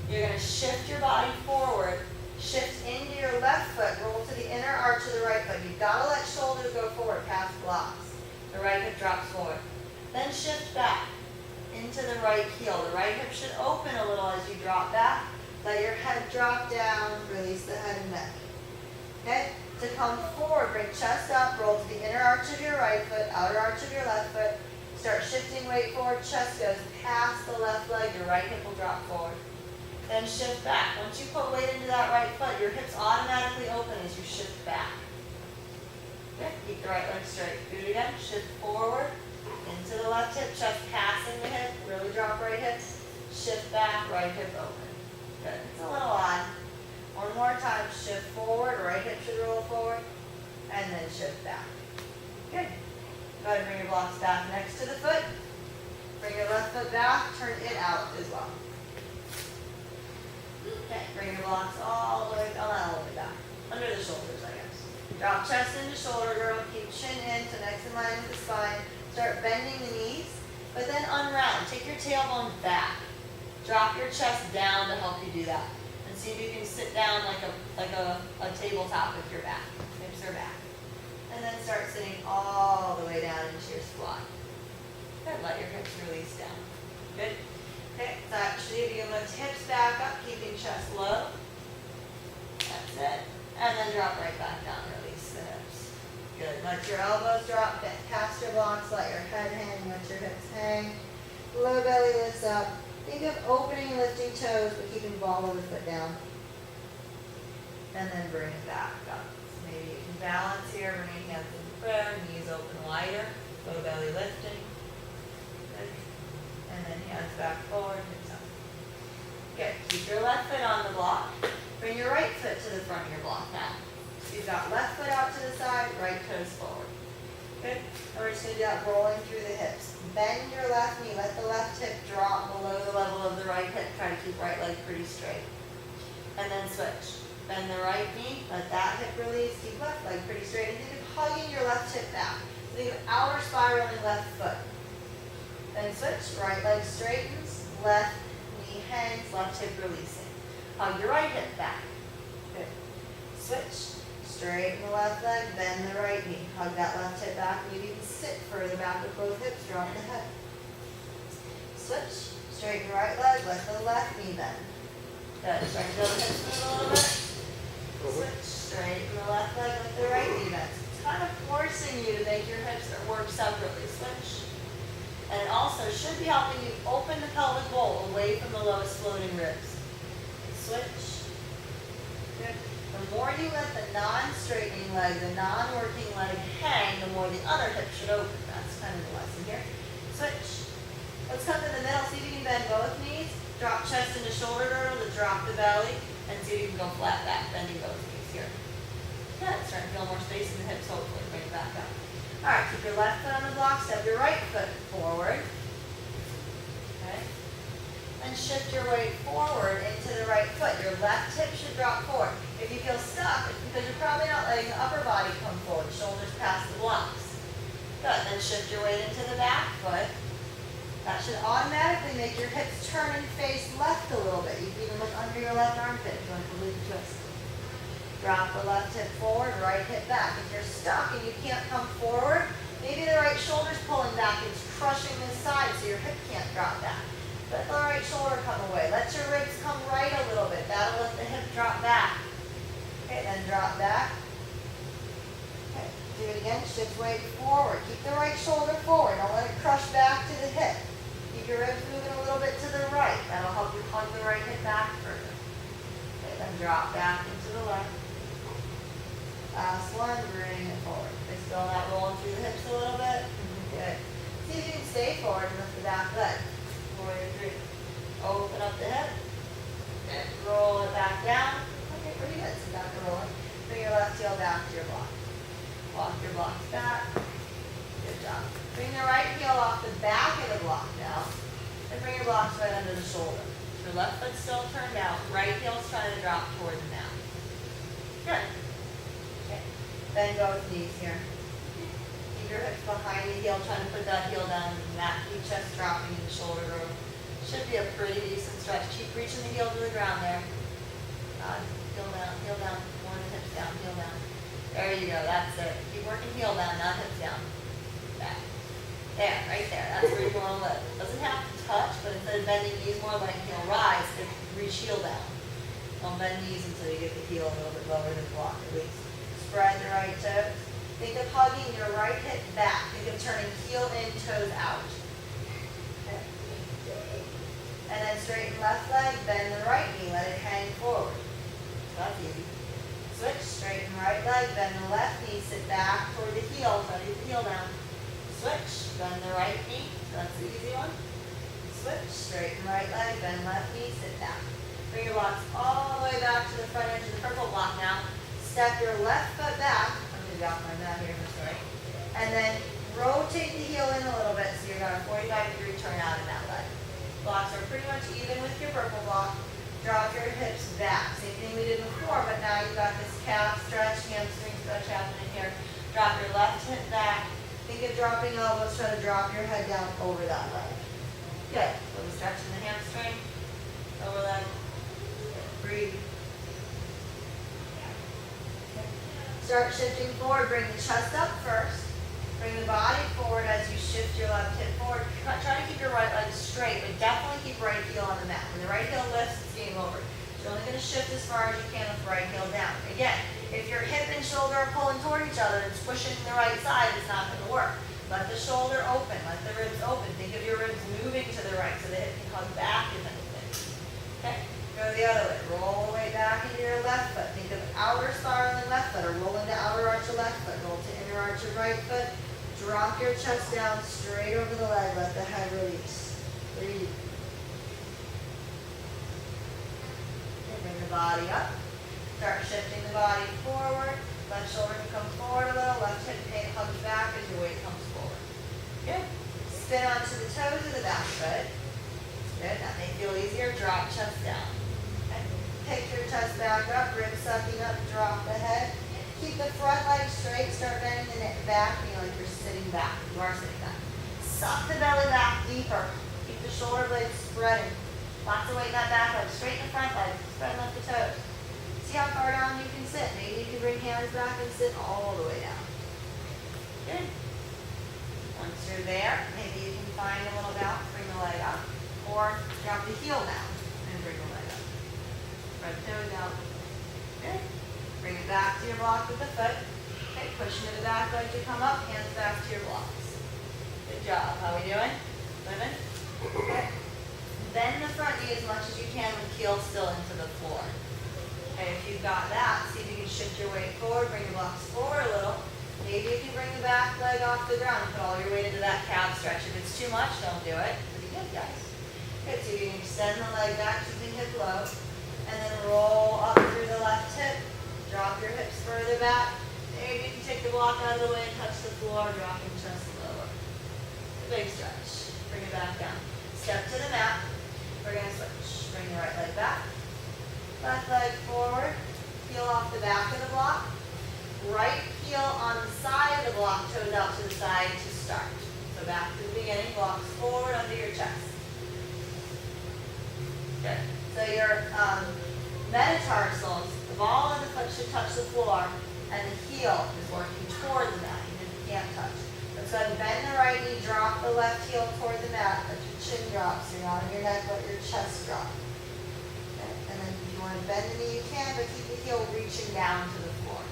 You're going to shift your body forward, shift into your left foot, roll to the inner arch of the right foot. You've got to let shoulders go forward past blocks. The right hip drops forward. Then shift back into the right heel. The right hip should open a little as you drop back. Let your head drop down, release the head and neck. Okay? to come forward. Bring chest up, roll to the inner arch of your right foot, outer arch of your left foot. Start shifting weight forward, chest goes past the left leg, your right hip will drop forward. Then shift back. Once you put weight into that right foot, your hips automatically open as you shift back. Good. Keep the right leg straight. Do it again. Shift forward, into the left hip, chest passing the hip, really drop right hip. Shift back, right hip open. Good. It's a little odd. One more time. Shift forward, right hip should roll forward, and then shift back. Good. Go ahead and bring your blocks back next to the foot. Bring your left foot back, turn it out as well. Okay, bring your blocks all the way, not all the way back. Under the shoulders, I guess. Drop chest into shoulder girdle, keep chin in to next in line with the spine. Start bending the knees, but then unround. Take your tailbone back. Drop your chest down to help you do that. And see if you can sit down like a tabletop with your back. Hips are back. And then start sitting all the way down into your squat. Good, let your hips release down. Good. Okay, so actually if you can lift hips back up, keeping chest low. That's it. And then drop right back down, release the hips. Good, let your elbows drop past your blocks, let your head hang, let your hips hang. Low belly lifts up. Think of opening and lifting toes, but keeping ball of the foot down. And then bring it back up. So maybe you can balance here, bring your hands in prayer, knees open wider, low belly lifting. Good. And then hands back forward, hips up. Good. Keep your left foot on the block. Bring your right foot to the front of your block now. So you've got left foot out to the side, right toes forward. Good. And we're just going to do that rolling through the hips. Bend your left knee. Let the left hip drop below the level of the right hip. Try to keep right leg pretty straight. And then switch. Bend the right knee. Let that hip release. Keep left leg pretty straight. And think of hugging your left hip back. Think of outer spiraling left foot. Then switch. Right leg straightens. Left knee hangs. Left hip releasing. Hug your right hip back. Good. Switch. Straighten the left leg, bend the right knee. Hug that left hip back. Maybe you can sit further back with both hips. Drop the head. Switch. Straighten the right leg. Let the left knee bend. Good. Try to feel the hips move a little bit. Switch. Straighten the left leg. Let the right knee bend. It's kind of forcing you to make your hips work separately. Switch. And it also should be helping you open the pelvic bowl away from the lowest floating ribs. Switch. Good. The more you let the non-straightening leg, the non-working leg hang, the more the other hip should open. That's kind of the lesson here. Switch. Let's come to the middle. See if you can bend both knees. Drop chest into shoulder girdle to drop the belly. And see if you can go flat back, bending both knees here. Good. Starting to feel more space in the hips, hopefully. Bring it back up. All right. Keep your left foot on the block. Step your right foot forward. Okay. And shift your weight forward into the right foot. Your left hip should drop forward. If you feel stuck, it's because you're probably not letting the upper body come forward. Shoulders past the blocks. Good. Then shift your weight into the back foot. That should automatically make your hips turn and face left a little bit. You can even look under your left armpit if you want to leave the twist. Drop the left hip forward, right hip back. If you're stuck and you can't come forward, maybe the right shoulder's pulling back and it's crushing this side so your hip can't drop back. Let the right shoulder come away. Let your ribs come right a little bit. That'll let the hip drop back. Okay, then drop back. Okay, do it again. Shift weight forward. Keep the right shoulder forward. Don't let it crush back to the hip. Keep your ribs moving a little bit to the right. That'll help you hug the right hip back further. Okay, then drop back into the left. Last one, bring it forward. Just feel that rolling through the hips a little bit. Good. See if you can stay forward and lift the back leg. Warrior three. Open up the hip. And roll it back down. Okay, pretty good. So back to rolling. Bring your left heel back to your block. Walk your blocks back. Good job. Bring the right heel off the back of the block now. And bring your blocks right under the shoulder. Your left foot still turned out. Right heel's trying to drop towards the mat. Good. Okay. Bend both knees here. Keep your hips behind the heel, trying to put that heel down into the mat. Keep chest dropping in the shoulder room. Should be a pretty decent stretch. Keep reaching the heel to the ground there. Heel down, more than hips down, heel down. There you go, that's it. Keep working heel down, not hips down. Back. There, right there. That's where you want to live. Doesn't have to touch, but instead of bending knees more, letting heel rise, reach heel down. Don't bend knees until you get the heel a little bit lower than the block, at least. spread the right toes. Think of hugging your right hip back. Think of turning heel in, toes out. Okay. And then straighten left leg, bend the right knee, let it hang forward. That's easy. Switch, straighten right leg, bend the left knee, sit back toward the heel, try to get the heel down. Switch, bend the right knee, that's the easy one. Switch, straighten right leg, bend left knee, sit back. Bring your blocks all the way back to the front edge of the purple block now. Step your left foot back. I'm going to get off my mat here, I'm sorry. And then rotate the heel in a little bit so you're going to 45-degree turn out in that leg. Blocks are pretty much even with your purple block. Drop your hips back. Same thing we did before, but now you've got this calf stretch, hamstring stretch happening here. Drop your left hip back. Think of dropping elbows. Try to drop your head down over that leg. Good. Little stretch in the hamstring. Over leg. Breathe. Start shifting forward. Bring the chest up first. Bring the body forward as you shift your left hip forward. Try to keep your right leg straight, but definitely keep right heel on the mat. When the right heel lifts, it's game over. You're only going to shift as far as you can with the right heel down. Again, if your hip and shoulder are pulling toward each other and it's pushing the right side, it's not going to work. Let the shoulder open. Let the ribs open. Think of your ribs moving to the right so the hip can hug back if anything. Okay? Go the other way. Roll the way back into your left foot. Think of outer spiraling left foot, or roll into outer arch of left foot. Roll to inner arch of right foot. Drop your chest down straight over the leg. Let the head release. Breathe. Okay, bring the body up. Start shifting the body forward. Left shoulder can come forward a little. Left hip hugs back as your weight comes forward. Good. Spin onto the toes of the back foot. Good. That may feel easier. Drop chest down. Okay. Pick your chest back up. Ribs sucking up. Drop the head. Keep the front leg straight. Start bending the neck back. Feel like you're sitting back. You are sitting back. Suck the belly back deeper. Keep the shoulder blades spreading. Lots of weight in that back leg. Straighten the front leg. Spread left the toes. See how far down you can sit. Maybe you can bring hands back and sit all the way down. Good. Once you're there, maybe you can find a little bounce. Bring the leg up. Or drop the heel down and bring the leg up. Spread the toes out. Good. Bring it back to your block with the foot. Okay, push into the back leg to come up, hands back to your blocks. Good job. How are we doing? Living? Okay. Bend the front knee as much as you can with heel still into the floor. Okay, if you've got that, see if you can shift your weight forward, bring your blocks forward a little. Maybe you can bring the back leg off the ground and put all your weight into that calf stretch. If it's too much, don't do it. Pretty good, guys. Good, so you can extend the leg back, keeping hip low, and then roll up through the left hip. Drop your hips further back. Maybe you can take the block out of the way and touch the floor, dropping chest lower. A big stretch. Bring it back down. Step to the mat. We're going to switch. Bring the right leg back. Left leg forward. Heel off the back of the block. Right heel on the side of the block, toes out to the side to start. So back to the beginning, blocks forward under your chest. Good. So your metatarsals, the ball of the foot should touch the floor, and the heel is working toward the mat, even if you can't touch. Let's go ahead and bend the right knee, drop the left heel toward the mat, let your chin drop, so you're not on your neck, let your chest drop. Okay. And then if you want to bend the knee, you can, but keep the heel reaching down to the floor.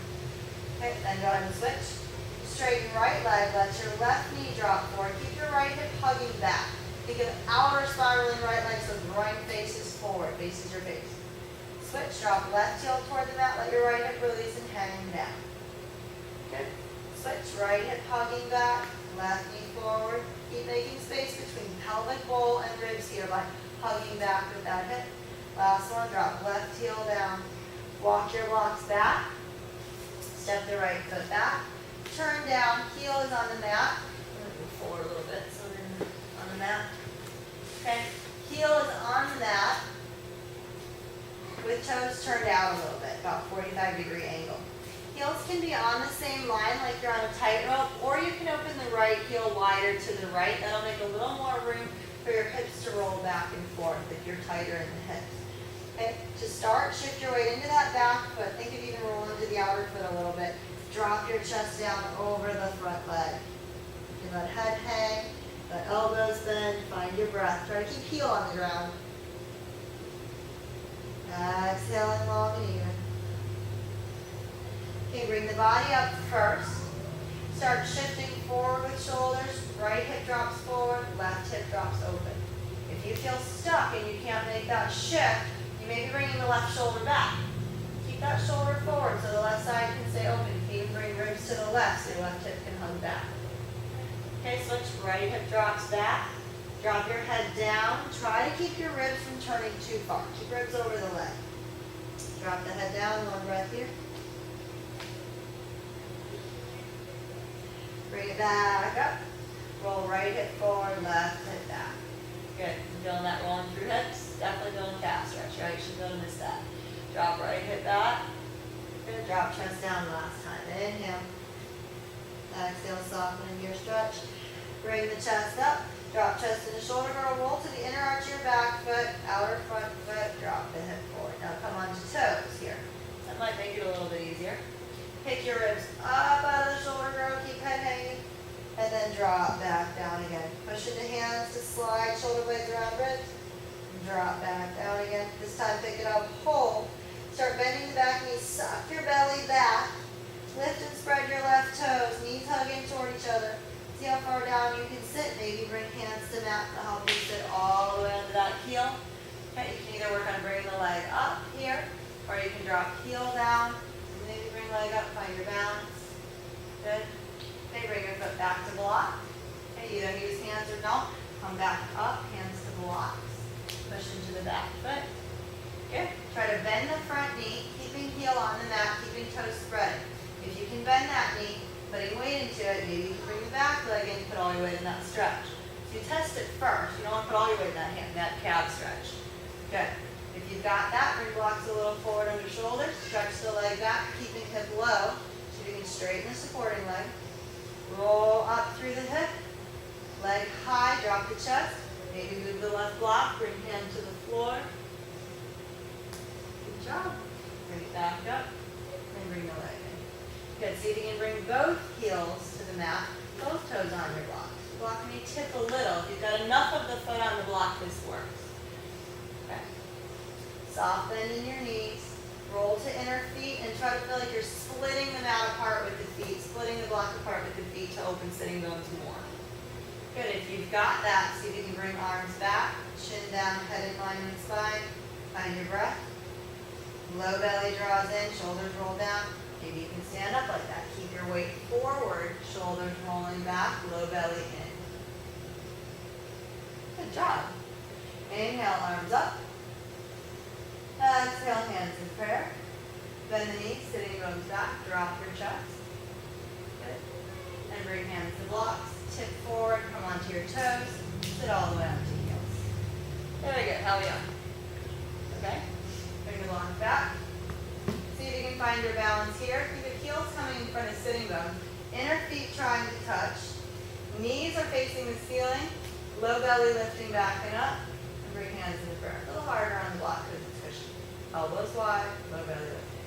Okay, then go ahead and switch. Straighten right leg, let your left knee drop forward, keep your right hip hugging back. Think of outer spiraling right leg, so groin faces forward, faces your face. Switch, drop left heel toward the mat, let your right hip release and hang down. Good. Switch, right hip hugging back, left knee forward. Keep making space between pelvic bowl and ribs here by hugging back with that hip. Last one, drop left heel down. Walk your blocks back. Step the right foot back. Turn down, heel is on the mat. I'm going to move forward a little bit so then on the mat. Okay, heel is on the mat with toes turned out a little bit, about 45-degree angle. Heels can be on the same line like you're on a tightrope, or you can open the right heel wider to the right. That'll make a little more room for your hips to roll back and forth if you're tighter in the hips. Okay, to start, shift your weight into that back foot. Think of even rolling into the outer foot a little bit. Drop your chest down over the front leg. You can let head hang, let elbows bend, find your breath. Try to keep heel on the ground. Exhaling long and even. Okay, bring the body up first. Start shifting forward with shoulders. Right hip drops forward, left hip drops open. If you feel stuck and you can't make that shift, you may be bringing the left shoulder back. Keep that shoulder forward so the left side can stay open. You can even bring ribs to the left so your left hip can hug back. Okay, switch. Right hip drops back. Drop your head down. Try to keep your ribs from turning too far. Keep ribs over the leg. Drop the head down. One breath here. Bring it back up. Roll right hip forward, left hip back. Good. You feeling that rolling through hips? Definitely feeling calf stretch, right? You should go to miss that. Drop right hip back. Good. Drop chest down last time. Inhale. Exhale, softening your stretch. Bring the chest up. Drop chest into shoulder girdle. Roll to the inner arch of your back foot, outer front foot. Drop the hip forward. Now come onto toes here. That might make it a little bit easier. Pick your ribs up out of the shoulder girdle. Keep head hanging. And then drop back down again. Push into hands to slide shoulder blades around ribs. Drop back down again. This time pick it up, hold. Start bending the back knees, suck your belly back. Lift and spread your left toes, knees hugging toward each other. See how far down you can sit. Maybe bring hands to mat to help you sit all the way under that heel. Okay, you can either work on bringing the leg up here, or you can drop heel down. Maybe bring leg up, find your balance. Good. Okay, bring your foot back to block. Okay, either use hands or don't. Come back up, hands to blocks. Push into the back foot. Good. Try to bend the front knee, keeping heel on the mat, keeping toes spread. If you can bend that knee, putting weight into it, maybe you can bring the back leg in, put all your weight in that stretch. So you test it first. You don't want to put all your weight in that hand, that calf stretch. Good. If you've got that, bring blocks a little forward under shoulders. Stretch the leg back, keeping hip low. So you can straighten the supporting leg. Roll up through the hip. Leg high, drop the chest. Maybe move the left block, bring hand to the floor. Good job. Bring it back up, and bring the leg in. Good, see if you can bring both heels to the mat, both toes on your block. The block may tip a little. If you've got enough of the foot on the block, this works. Okay. Soft bend in your knees. Roll to inner feet and try to feel like you're splitting the mat apart with the feet, splitting the block apart with the feet to open sitting bones more. Good, if you've got that, see if you can bring arms back, chin down, head in line with spine. Find your breath. Low belly draws in, shoulders roll down. Maybe you can stand up like that. Keep your weight forward, shoulders rolling back, low belly in. Good job. Inhale, arms up. Exhale, hands in prayer. Bend the knees, sitting bones back, drop your chest. Good. And bring hands to blocks. Tip forward, come onto your toes, sit all the way onto heels. Very good, how are we on? Okay, bring the block back. See if you can find your balance here. Keep the heels coming in front of sitting bones. Inner feet trying to touch. Knees are facing the ceiling. Low belly lifting back and up. And bring hands in the prayer. A little harder on the block because it's cushion. Elbows wide, low belly lifting.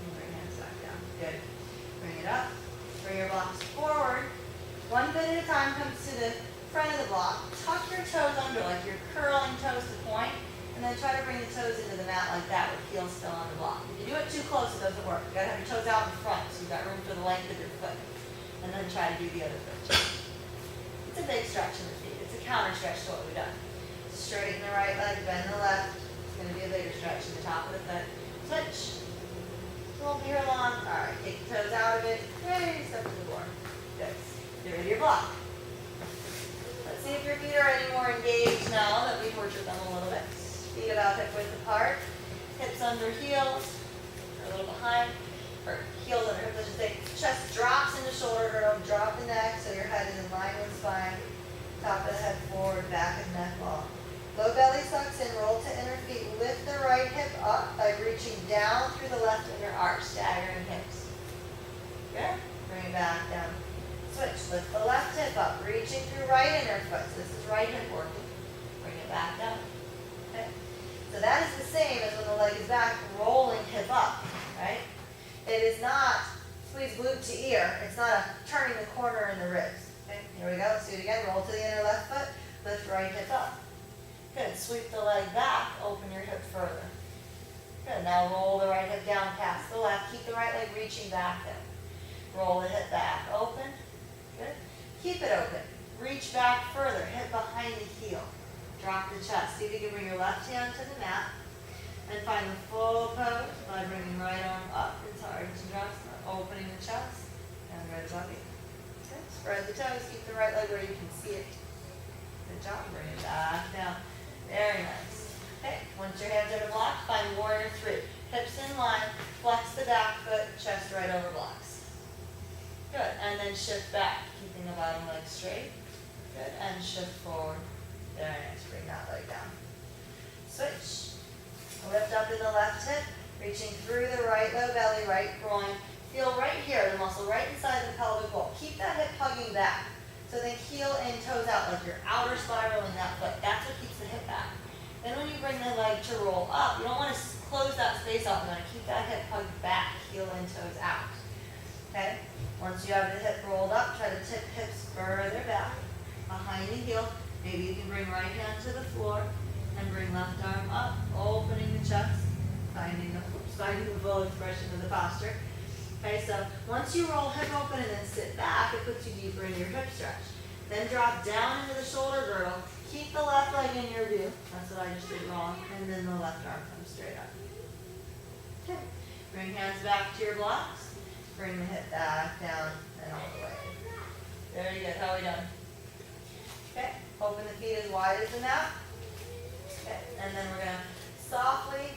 And bring hands back down. Good. Bring it up. Bring your blocks forward. One foot at a time comes to the front of the block. Tuck your toes under like you're curling toes to point. And then try to bring the toes into the mat like that with heels still on the block. If you do it too close, it doesn't work. You've got to have your toes out in front so you've got room for the length of your foot. And then try to do the other foot. It's a big stretch in the feet. It's a counter stretch to what we've done. Straighten the right leg, bend the left. It's going to be a bigger stretch in the top of the foot. Switch. Won't be here long. All right, take the toes out of it. Hey, step to the floor. Good. Get rid of your block. Let's see if your feet are any more engaged now that we tortured them a little bit. Feet about hip width apart. Hips under heels. Or a little behind. Or heels under hips, I should say. Chest drops into shoulder girdle. Drop the neck so your head is in line with spine. Top of the head forward, back of neck long. Low belly sucks in, roll to inner feet. Lift the right hip up by reaching down through the left inner arch, staggering hips. Good. Bring it back down. Switch. Lift the left hip up, reaching through right inner foot. So this is right hip working. Bring it back down. Okay. So that is the same as when the leg is back, rolling hip up, right? It is not squeeze glute to ear. It's not a turning the corner in the ribs. Okay. Here we go. Let's do it again. Roll to the inner left foot. Lift right hip up. Good. Sweep the leg back, open your hip further. Good, now roll the right hip down past the left. Keep the right leg reaching back then. Roll the hip back, open. Good. Keep it open. Reach back further, hip behind the heel. Drop the chest. See if you can bring your left hand to the mat and find the full pose by bringing right arm up into Ardhanasana, opening the chest and right above you. Good. Spread the toes. Keep the right leg where you can see it. Good job. Bring it back down. Very nice. Okay. Once your hands are to block, find warrior three. Hips in line. Flex the back foot. Chest right over blocks. Good. And then shift back, keeping the bottom leg straight. Good. And shift forward. Very nice. Bring that leg down. Switch. Lift up in the left hip, reaching through the right low belly, right groin. Feel right here, the muscle right inside the pelvic wall. Keep that hip hugging back. So then heel in, toes out, like you're outer spiraling that foot. That's what keeps the hip back. Then when you bring the leg to roll up, you don't want to close that space off. You want to keep that hip hugged back, heel in, toes out. Okay? Once you have the hip rolled up, try to tip hips further back, behind the heel. Maybe you can bring right hand to the floor and bring left arm up, opening the chest, finding the full expression of the posture. Okay, so once you roll hip open and then sit back, it puts you deeper in your hip stretch. Then drop down into the shoulder girdle. Keep the left leg in your view. That's what I just did wrong. And then the left arm comes straight up. Okay, bring hands back to your blocks. Bring the hip back down and all the way. Very good. How are we done? Okay, open the feet as wide as the mat. Okay, and then we're going to softly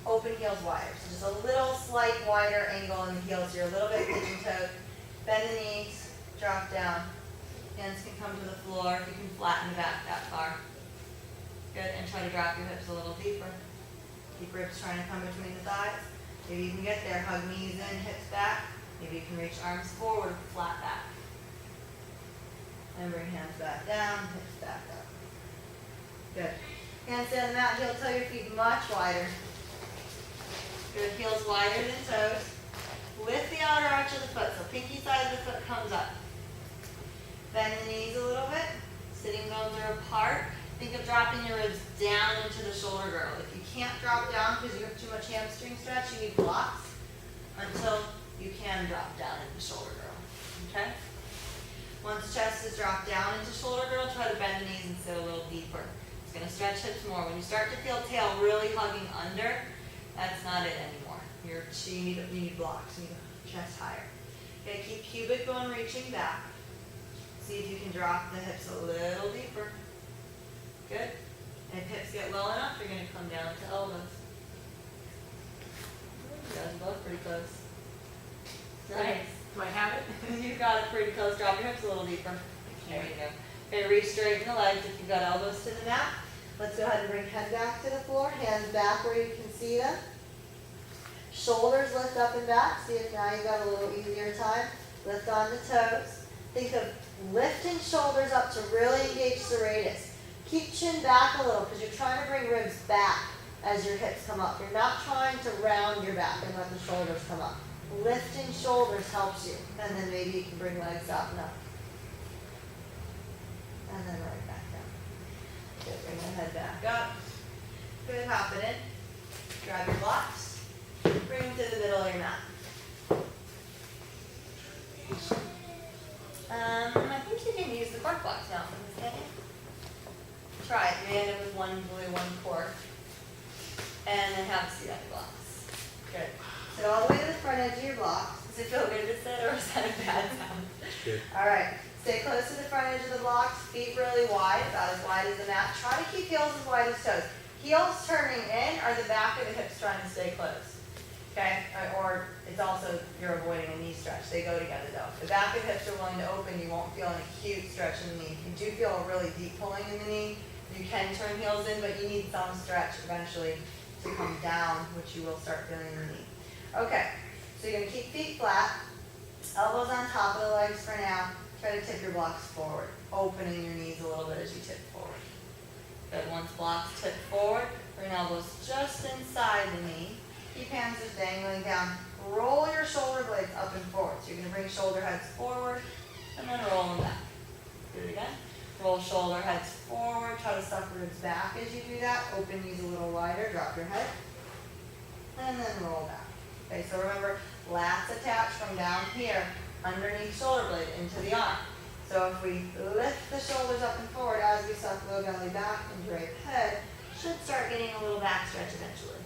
open heels wider. So just a little slight wider angle in the heels. You're a little bit pigeon-toed. Bend the knees, drop down. Hands can come to the floor if you can flatten the back that far. Good, and try to drop your hips a little deeper. Keep ribs trying to come between the thighs. Maybe you can get there. Hug knees in, hips back. Maybe you can reach arms forward, flat back. And bring hands back down, hips back up. Good. Hands down the mat, heel toe your feet much wider. Good, heels wider than toes. Lift the outer arch of the foot, so pinky side of the foot comes up. Bend the knees a little bit. Sitting bones are apart. Think of dropping your ribs down into the shoulder girdle. If you can't drop down because you have too much hamstring stretch, you need blocks until you can drop down into the shoulder girdle. Okay? Once chest is dropped down into shoulder girdle, try to bend the knees and sit a little deeper. It's going to stretch hips more. When you start to feel tail really hugging under, that's not it anymore. You need blocks. You need chest higher. Okay, keep pubic bone reaching back. See if you can drop the hips a little deeper. Good. And if hips get low enough, you're going to come down to elbows. You guys are both pretty close. Nice. Do I have it? You've got it pretty close. Drop your hips a little deeper. There you go. Okay, re-straighten the legs if you've got elbows to the mat. Let's go ahead and bring head back to the floor. Hands back where you can see them. Shoulders lift up and back. See if now you've got a little easier time. Lift on the toes. Think of lifting shoulders up to really engage serratus. Keep chin back a little because you're trying to bring ribs back as your hips come up. You're not trying to round your back and let the shoulders come up. Lifting shoulders helps you. And then maybe you can bring legs up and up. And then right back down. Good, bring the head back up. Good, hop it in. Grab your blocks. Bring them to the middle of your mat. I think you can use the cork blocks now from this thing. Try it. You may end up with one blue, one cork. And then have the seat on your blocks. Good. Sit all the way to the front edge of your blocks. Does it feel good to sit or is that a bad sound? Good. All right. Stay close to the front edge of the blocks. Feet really wide, about as wide as the mat. Try to keep heels as wide as toes. Heels turning in are the back of the hips trying to stay close. Okay? Or it's also you're avoiding a knee stretch. They go together though. If the back of the hips are willing to open, you won't feel an acute stretch in the knee. If you do feel a really deep pulling in the knee, you can turn heels in, but you need some stretch eventually to come down, which you will start feeling in the knee. Okay, so you're going to keep feet flat, elbows on top of the legs for now. Try to tip your blocks forward, opening your knees a little bit as you tip forward. Good, once blocks tip forward, bring elbows just inside the knee. Keep hands just dangling down. Roll your shoulder blades up and forward. So you're going to bring shoulder heads forward and then roll them back. Do it again. Roll shoulder heads forward. Try to suck ribs back as you do that. Open knees a little wider. Drop your head. and then roll back. Okay, so remember, lats attach from down here, underneath shoulder blade, into the arm. So if we lift the shoulders up and forward as we suck low belly back and drape head, should start getting a little back stretch eventually.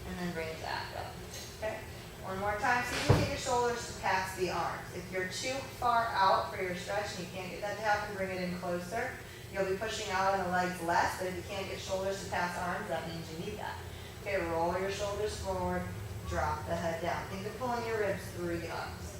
And then bring it back up. Okay? One more time, so you can get your shoulders to pass the arms. If you're too far out for your stretch and you can't get that to happen, bring it in closer. You'll be pushing out on the legs less, but if you can't get shoulders to pass arms, that means you need that. Okay, roll your shoulders forward, drop the head down. Think of pulling your ribs through the arms.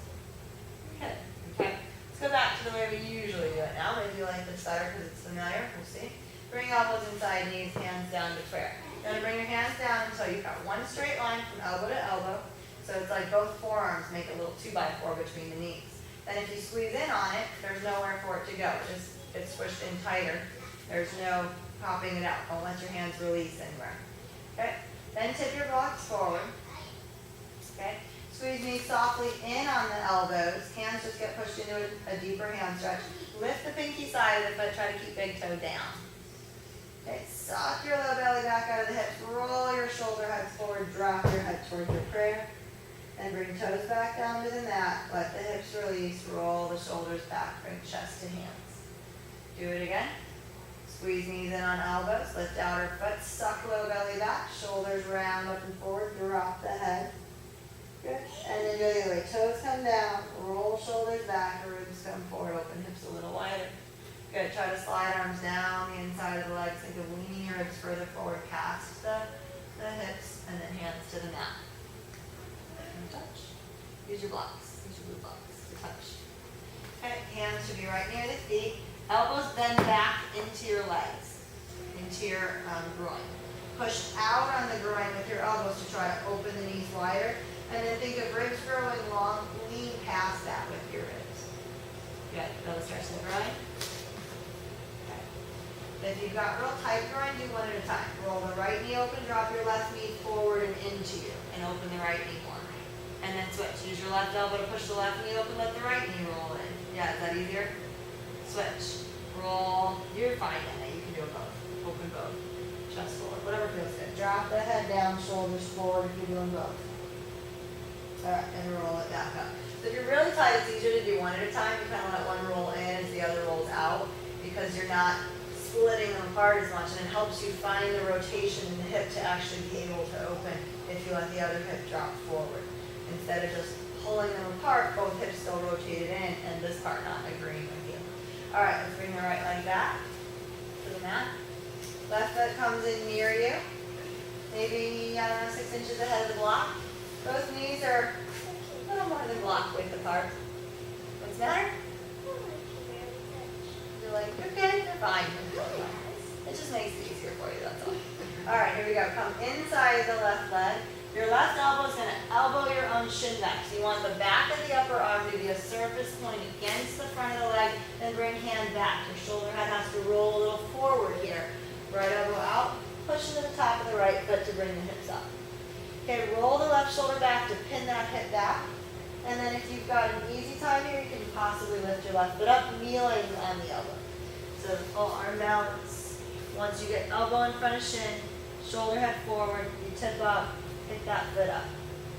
Okay. Let's go back to the way we usually do it now. Maybe you like this better because it's familiar. We'll see. Bring elbows inside knees, hands down to prayer. You're going to bring your hands down until you've got one straight line from elbow to elbow. So it's like both forearms make a little 2x4 between the knees. Then if you squeeze in on it, there's nowhere for it to go. It just gets squished in tighter. There's no popping it out. Don't let your hands release anywhere. Okay? Then tip your blocks forward. Okay? Squeeze knees softly in on the elbows. Hands just get pushed into a deeper hand stretch. Lift the pinky side of the foot. Try to keep big toe down. Okay, suck your low belly back out of the hips. Roll your shoulder heads forward. Drop your head towards your prayer. And bring toes back down to the mat. Let the hips release. Roll the shoulders back. Bring chest to hands. Do it again. Squeeze knees in on elbows. Lift outer foot. Suck low belly back. Shoulders round up and forward. Drop the head. Good. And then go the other way. Toes come down. Roll shoulders back. Ribs come forward. Open hips a little wider. Good. Try to slide arms down the inside of the legs. Think of leaning your ribs further forward past the hips. And then hands to the mat. And touch. Use your blocks. Use your blue blocks to touch. Okay. Hands should be right near the feet. Elbows bend back into your legs. Into your groin. Push out on the groin with your elbows to try to open the knees wider. And then think of ribs growing long. Lean past that with your ribs. Good. Belly stretch the groin. If you've got real tight groin, do one at a time. Roll the right knee open, drop your left knee forward and into you, and open the right knee more. And then switch. Use your left elbow to push the left knee open, let the right knee roll in. Yeah, is that easier? Switch. Roll. You're fine at it. You can do both. Open both. Chest forward. Whatever feels good. Drop the head down, shoulders forward if you're doing both. Alright, and roll it back up. So if you're really tight, it's easier to do one at a time. You kind of let one roll in as the other rolls out because you're not splitting them apart as much, and it helps you find the rotation in the hip to actually be able to open if you let the other hip drop forward. Instead of just pulling them apart, both hips still rotated in, and this part not agreeing with you. Alright, let's bring the right leg back to the mat. Left foot comes in near you. Maybe, 6 inches ahead of the block. Both knees are a little more than block width apart. What's the matter? Like, you're good, you're fine. It just makes it easier for you, that's all. Alright, here we go. Come inside the left leg. Your left elbow is going to elbow your own shin back. So you want the back of the upper arm to be a surface point against the front of the leg, then bring hand back. Your shoulder head has to roll a little forward here. Right elbow out, push into the top of the right foot to bring the hips up. Okay, roll the left shoulder back to pin that hip back. And then if you've got an easy time here, you can possibly lift your left foot up, kneeling on the elbow. So the full arm balance. Once you get elbow in front of shin, shoulder head forward, you tip up, pick that foot up.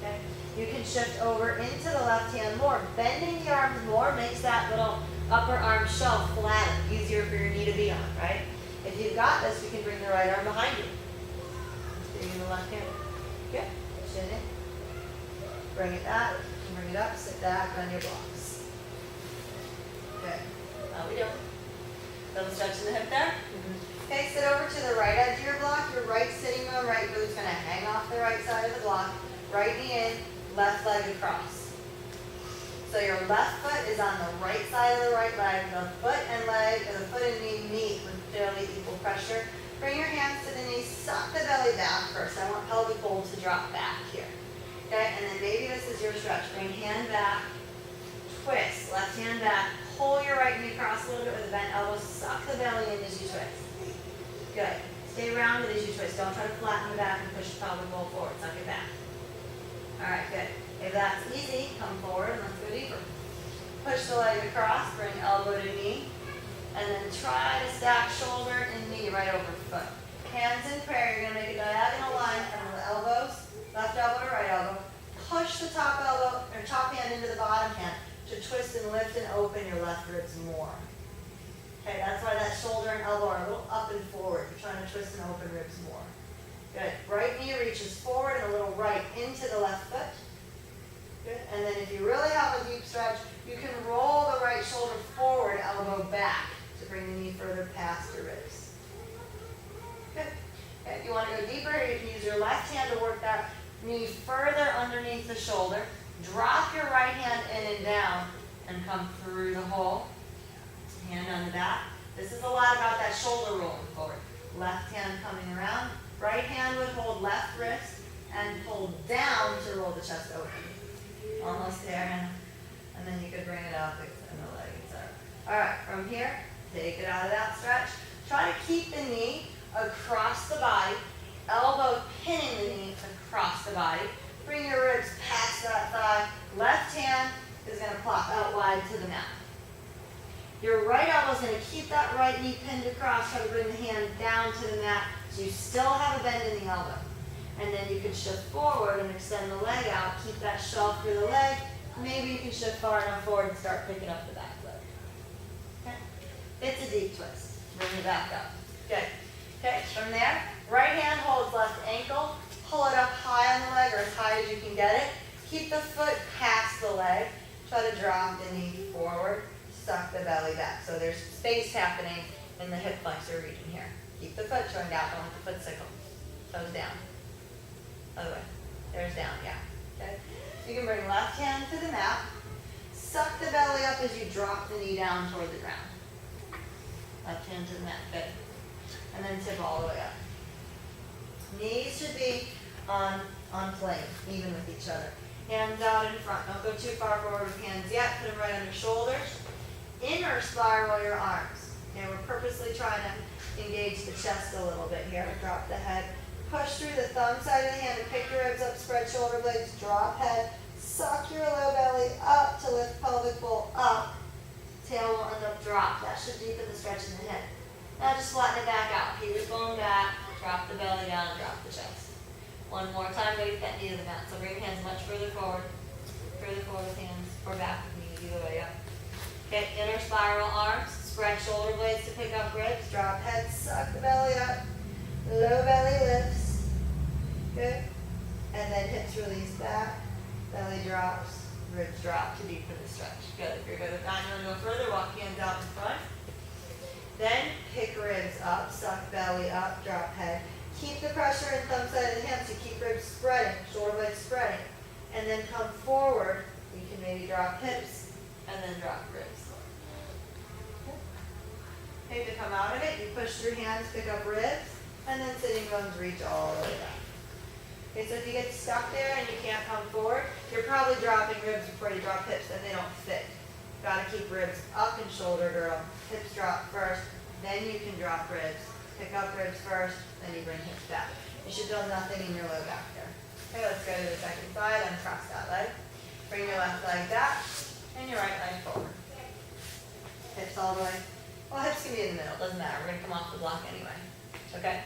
Okay? You can shift over into the left hand more. Bending the arms more makes that little upper arm shelf flatter, easier for your knee to be on, right? If you've got this, you can bring the right arm behind you. Bring the left hand. Good. Chin in. Bring it back. Bring it up. Sit back on your blocks. Good. How we doing? Little stretch in the hip there. Okay, sit over to the right edge of your block. Your right sitting bone, right boot's going to hang off the right side of the block. Right knee in, left leg across. So your left foot is on the right side of the right leg. The foot and leg, or the foot and knee meet with fairly equal pressure. Bring your hands to the knees. Suck the belly back first. I want pelvic bowl to drop back here. Okay, and then maybe this is your stretch. Bring hand back, twist, left hand back. Pull your right knee across a little bit with a bent elbow. Suck the belly in as you twist. Good. Stay rounded as you twist. Don't try to flatten the back and push the pelvic bowl forward. Suck it back. Alright, good. If that's easy, come forward and let's go deeper. Push the leg across. Bring elbow to knee. And then try to stack shoulder and knee right over foot. Hands in prayer. You're going to make a diagonal line from the elbows. Left elbow ribs more. Good. Right knee reaches forward and a little right into the left foot. Good. And then if you really have a deep stretch, you can roll the right shoulder forward, elbow back to bring the knee further past your ribs. Good. Okay. If you want to go deeper, you can use your left hand to work that knee further underneath the shoulder. Drop your right hand in and down and come through the hole. Hand on the back. This is a lot about that shoulder rolling forward. Left hand coming around. Right hand would hold left wrist and pull down to roll the chest open. Almost there. And then you could bring it up, extend the leg, etc. All right, from here, take it out of that stretch. Try to keep the knee across the body, elbow pinning the knee across the body. Bring your ribs past that thigh. Left hand is going to plop out wide to the mat. Your right elbow is going to keep that right knee pinned across. Try to bring the hand down to the mat so you still have a bend in the elbow. And then you can shift forward and extend the leg out. Keep that shelf through the leg. Maybe you can shift far enough forward and start picking up the back leg. Okay? It's a deep twist. Bring it back up. Good. Okay, from there, right hand holds left ankle. Pull it up high on the leg or as high as you can get it. Keep the foot past the leg. Try to drop the knee forward. Suck the belly back. So there's space happening in the hip flexor region here. Keep the foot turned out. Don't let the foot sickle. Toes down. Other way. There's down, yeah. Okay. You can bring left hand to the mat. Suck the belly up as you drop the knee down toward the ground. Left hand to the mat. Good. And then tip all the way up. Knees should be on plane, even with each other. Hands out in front. Don't go too far forward with hands yet. Put them right under shoulders. Inner spiral your arms. Okay, we're purposely trying to engage the chest a little bit here. Drop the head. Push through the thumb side of the hand and pick your ribs up. Spread shoulder blades. Drop head. Suck your low belly up to lift pelvic bowl up. Tail will end up drop. That should deepen the stretch in the hip. Now just flatten it back out. Keep it going back. Drop the belly down and drop the chest. One more time, raise that knee to the mat. So bring hands much further forward with hands, or back with knees, either way up. Okay, inner spiral arms. Spread shoulder blades to pick up ribs. Drop head, suck the belly up. Low belly lifts. Good. And then hips release back. Belly drops. Ribs drop to deepen the stretch. Good. If you're good with that, you want to go further, walk hands out in front. Then pick ribs up, suck belly up, drop head. Keep the pressure in thumb side of the hands to keep ribs spreading, shoulder blades spreading. And then come forward. You can maybe drop hips and then drop ribs. Okay, to come out of it, you push through hands, pick up ribs, and then sitting bones reach all the way back. Okay, so if you get stuck there and you can't come forward, you're probably dropping ribs before you drop hips and they don't fit. Got to keep ribs up and shoulder girdle. Hips drop first, then you can drop ribs. Pick up ribs first, then you bring hips back. You should feel nothing in your low back there. Okay, let's go to the second side. Uncross that leg. Bring your left leg back and your right leg forward. Hips all the way. Well, hips can be in the middle. Doesn't matter. We're going to come off the block anyway. Okay?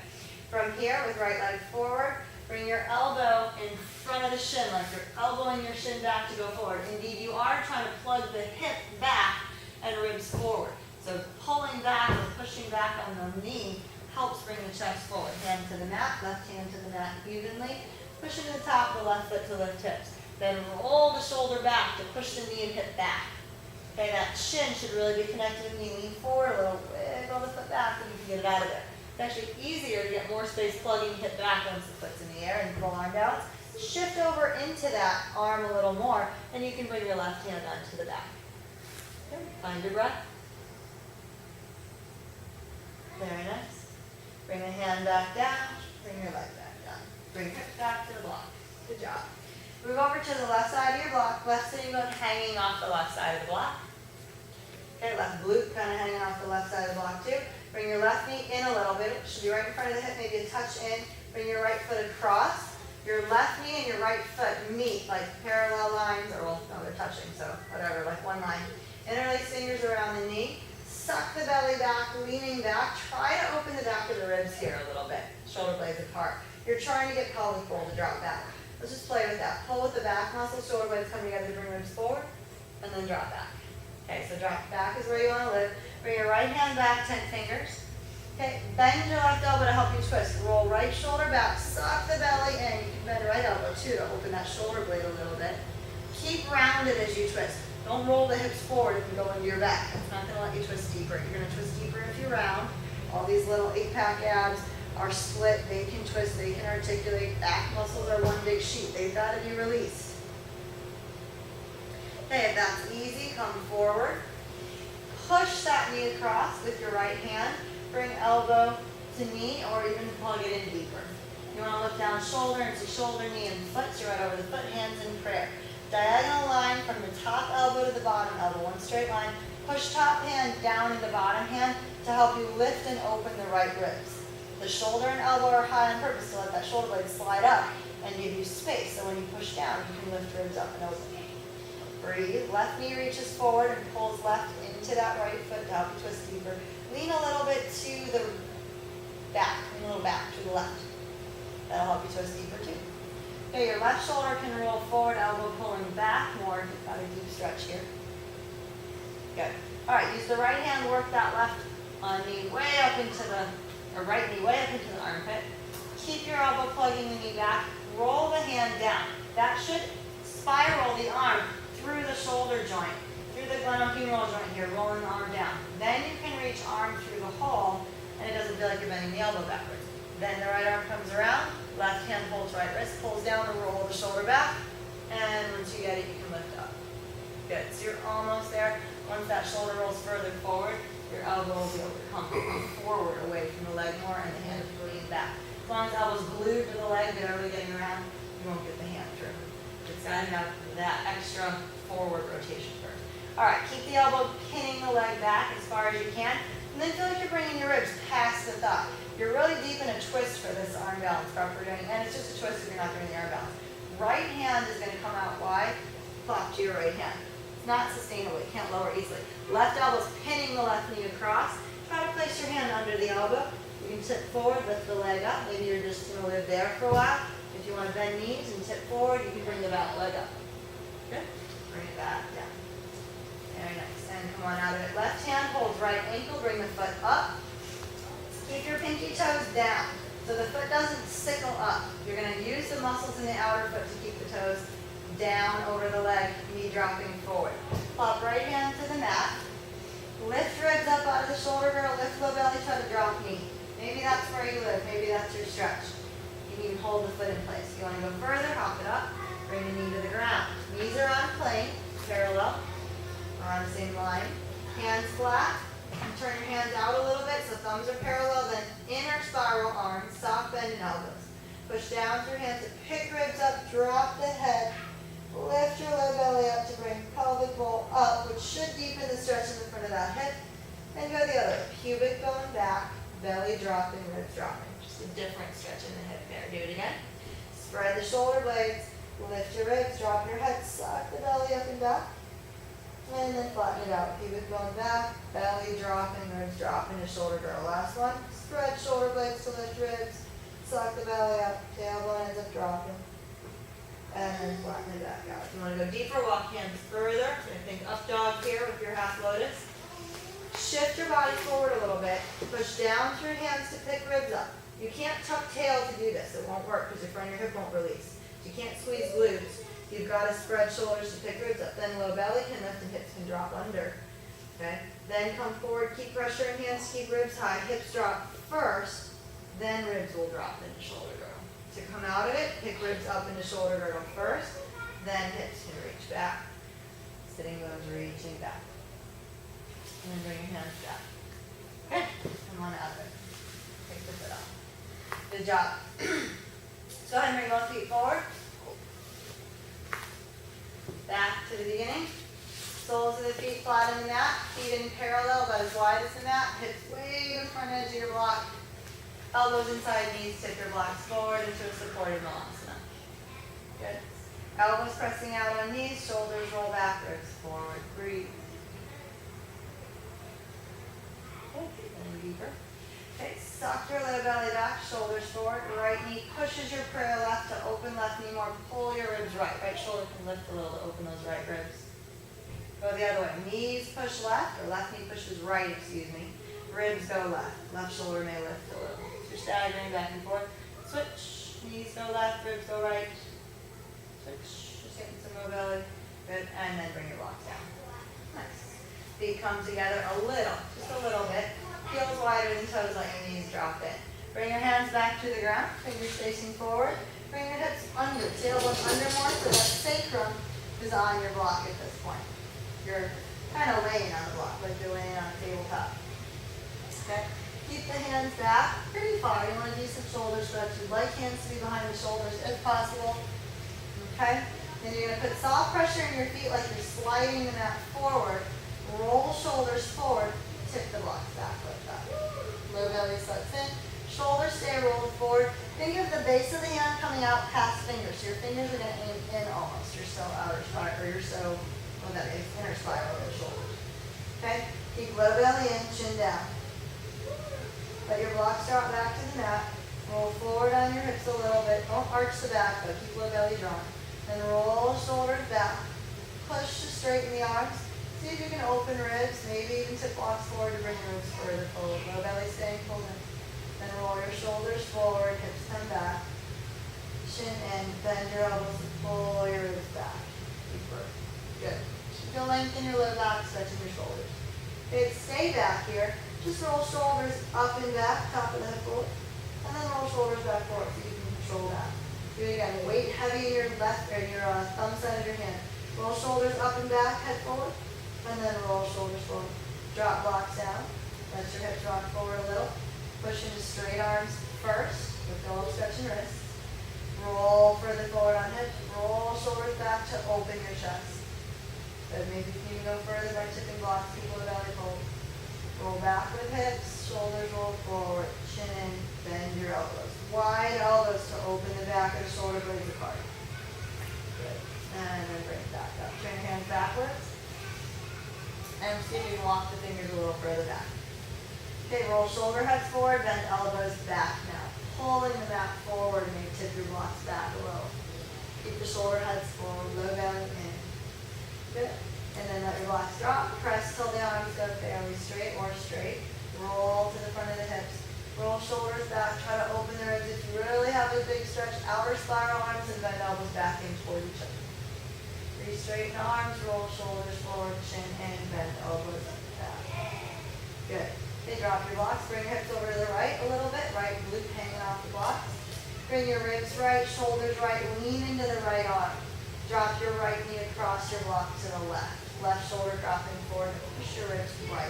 From here, with right leg forward, bring your elbow in front of the shin, like you're elbowing your shin back to go forward. Indeed, you are trying to plug the hip back and ribs forward. So pulling back or pushing back on the knee helps bring the chest forward. Hand to the mat, left hand to the mat evenly. Pushing the top of the left foot to lift hips. Then roll the shoulder back to push the knee and hip back. Okay, that shin should really be connected to the knee. Lean forward a little, wiggle the foot back, and you can get it out of there. It's actually easier to get more space plugging hip back once the foot's in the air and pull arm down. Shift over into that arm a little more, and you can bring your left hand onto the back. Okay, find your breath. Very nice. Bring the hand back down, bring your leg back down. Bring hips back to the block. Good job. Move over to the left side of your block. Left sitting bone hanging off the left side of the block. Okay, left glute kind of hanging off the left side of the block too. Bring your left knee in a little bit. It should be right in front of the hip, maybe a touch in. Bring your right foot across. Your left knee and your right foot meet like parallel lines, or well, no, they're touching, so whatever, like one line. Interlace fingers around the knee. Suck the belly back, leaning back. Try to open the back of the ribs here a little bit. Shoulder blades apart. You're trying to get pelvic bowl to drop back. Let's just play with that. Pull with the back muscle, shoulder blades come together to bring ribs forward, and then drop back. Okay, so drop back is where you want to live. Bring your right hand back 10 fingers. Okay, bend your left elbow to help you twist. Roll right shoulder back, suck the belly in. You can bend right elbow too to open that shoulder blade a little bit. Keep rounded as you twist. Don't roll the hips forward and go into your back. It's not gonna let you twist deeper. You're gonna twist deeper if you round. All these little 8-pack abs are split. They can twist, they can articulate. Back muscles are one big sheet. They've gotta be released. Okay, if that's easy, come forward. Push that knee across with your right hand. Bring elbow to knee or even plug it in deeper. You want to lift down shoulder into shoulder, knee, and foot. So you're right over the foot, hands in prayer. Diagonal line from the top elbow to the bottom elbow. One straight line. Push top hand down into bottom hand to help you lift and open the right ribs. The shoulder and elbow are high on purpose to let that shoulder blade slide up and give you space. So when you push down, you can lift ribs up and open. Breathe. Left knee reaches forward and pulls left into that right foot to help you twist deeper. Lean a little bit to the back, lean a little back to the left. That'll help you twist deeper too. Okay, your left shoulder can roll forward, elbow pulling back more. You've got a deep stretch here. Good. All right, use the right hand, work that left knee way up into the, or right knee way up into the armpit. Keep your elbow plugging the knee back. Roll the hand down. That should spiral the arm through the shoulder joint, through the glenohumeral joint here, rolling the arm down. Then you can reach arm through the hole, and it doesn't feel like you're bending the elbow backwards. Then the right arm comes around, left hand holds right wrist, pulls down and roll the shoulder back, and once you get it, you can lift up. Good, so you're almost there. Once that shoulder rolls further forward, your elbow will be able to come forward away from the leg more, and the hand is leaning back. As long as the elbow's glued to the leg, barely getting around, you won't get the hand through. It's got to have that extra forward rotation first. All right, keep the elbow pinning the leg back as far as you can, and then feel like you're bringing your ribs past the thigh. You're really deep in a twist for this arm balance part we're doing, and it's just a twist if you're not doing the arm balance. Right hand is going to come out wide, flop to your right hand. It's not sustainable. You can't lower easily. Left elbow's pinning the left knee across. Try to place your hand under the elbow. You can tip forward, lift the leg up. Maybe you're just going to live there for a while. If you want to bend knees and tip forward, you can bring the back leg up. Good. Bring it back down. Very nice. And come on out of it. Left hand holds right ankle. Bring the foot up. Keep your pinky toes down so the foot doesn't sickle up. You're going to use the muscles in the outer foot to keep the toes down over the leg, knee dropping forward. Plop right hand to the mat. Lift ribs up out of the shoulder girdle. Lift low belly, try to drop knee. Maybe that's where you live. Maybe that's your stretch. You can even hold the foot in place. If you want to go further, hop it up. Bring the knee to the ground. Knees are on plane, parallel, or on the same line. Hands flat. And turn your hands out a little bit so thumbs are parallel. Then inner spiral arms, soft bend and elbows. Push down through hands to pick ribs up, drop the head. Lift your low belly up to bring pelvic bowl up, which should deepen the stretch in the front of that hip. And go the other way. Pubic bone back, belly dropping, ribs dropping. Just a different stretch in the hip there. Do it again. Spread the shoulder blades. Lift your ribs, drop your head, suck the belly up and back. And then flatten it out. Pubic bone back, belly dropping, ribs dropping to shoulder girdle. Last one. Spread shoulder blades to lift ribs. Suck the belly up, tailbone ends up dropping. And then flatten it back out. If you want to go deeper, walk hands further. So I think up dog here with your half lotus. Shift your body forward a little bit. Push down through hands to pick ribs up. You can't tuck tail to do this. It won't work because your front of your hip won't release. You can't squeeze glutes. You've got to spread shoulders to pick ribs up. Then low belly can lift and hips can drop under. Okay? Then come forward, keep pressure in hands, keep ribs high. Hips drop first, then ribs will drop into shoulder girdle. To come out of it, pick ribs up into shoulder girdle first, then hips can reach back. Sitting bones reaching back. And then bring your hands back. Okay? Come on out of it. Take the foot off. Good job. Go ahead and bring both feet forward. Back to the beginning. Soles of the feet flat on the mat. Feet in parallel, about as wide as the mat. Hips way to the front edge of your block. Elbows inside knees. Tip your blocks forward into a supported Malasana. Good. Elbows pressing out on knees. Shoulders roll backwards. Forward. Breathe. Okay. And deeper. Okay, suck your low belly back, shoulders forward, right knee pushes your prayer left to open left knee more, pull your ribs right. Right shoulder can lift a little to open those right ribs. Go the other way. Knees push left, or left knee pushes right, excuse me. Ribs go left. Left shoulder may lift a little. So you're staggering back and forth. Switch. Knees go left, ribs go right. Switch. Just getting some mobility. Good. And then bring your blocks down. Nice. Feet come together a little, just a little bit. Heels wider than toes, let your knees drop in. Bring your hands back to the ground, fingers facing forward. Bring your hips under, tailbone under more so that sacrum is on your block at this point. You're kind of laying on the block, like you're laying on a tabletop. Okay? Keep the hands back pretty far. You want to do some shoulder stretch. You'd like hands to be behind the shoulders if possible. Okay? Then you're going to put soft pressure in your feet like you're sliding the mat forward. Roll shoulders forward. Tip the blocks back like that. Low belly sets in. Shoulders stay rolled forward. Think of the base of the hand coming out past fingers. So your fingers are going to aim in almost. You're so outer spiral, or you're so, well, that is inner spiral of the shoulders. Okay? Keep low belly in, chin down. Let your blocks drop back to the mat. Roll forward on your hips a little bit. Don't arch the back, but keep low belly drawn. Then roll shoulders back. Push to straighten the arms. See if you can open ribs. Maybe even tip blocks forward to bring your ribs further forward. Low belly staying pulled in. Then roll your shoulders forward, hips come back. Chin in, bend your elbows and pull your ribs back. Deeper. Good. You'll lengthen your low back, stretching your shoulders. Okay, stay back here. Just roll shoulders up and back, top of the hip forward. And then roll shoulders back forward so you can control that. Do it again. Weight heavy in your left or your thumb side of your hand. Roll shoulders up and back, head forward. And then roll shoulders forward. Drop blocks down. Let your hips rock forward a little. Push into straight arms first with no stretching wrists. Roll further forward on hips. Roll shoulders back to open your chest. Good. Maybe you can even go further by tipping blocks. Keep the belly fold. Roll back with hips. Shoulders roll forward. Chin in. Bend your elbows. Wide elbows to open the back of the shoulder blades apart. Good. And then bring it back up. Turn your hands backwards. And see if you can walk the fingers a little further back. Okay, roll shoulder heads forward, bend elbows back now. Pulling the mat forward, maybe tip your blocks back a little. Keep the shoulder heads forward, low belly in. Good. And then let your blocks drop. Press till the arms go fairly straight or straight. Roll to the front of the hips. Roll shoulders back. Try to open the ribs. If you really have a big stretch, outer spiral arms and bend elbows back in toward each other. Straighten arms, roll shoulders forward, chin in, bend elbows back. Good. Okay, drop your blocks. Bring your hips over to the right a little bit. Right glute hanging off the blocks. Bring your ribs right, shoulders right. Lean into the right arm. Drop your right knee across your block to the left. Left shoulder dropping forward. Push your ribs right.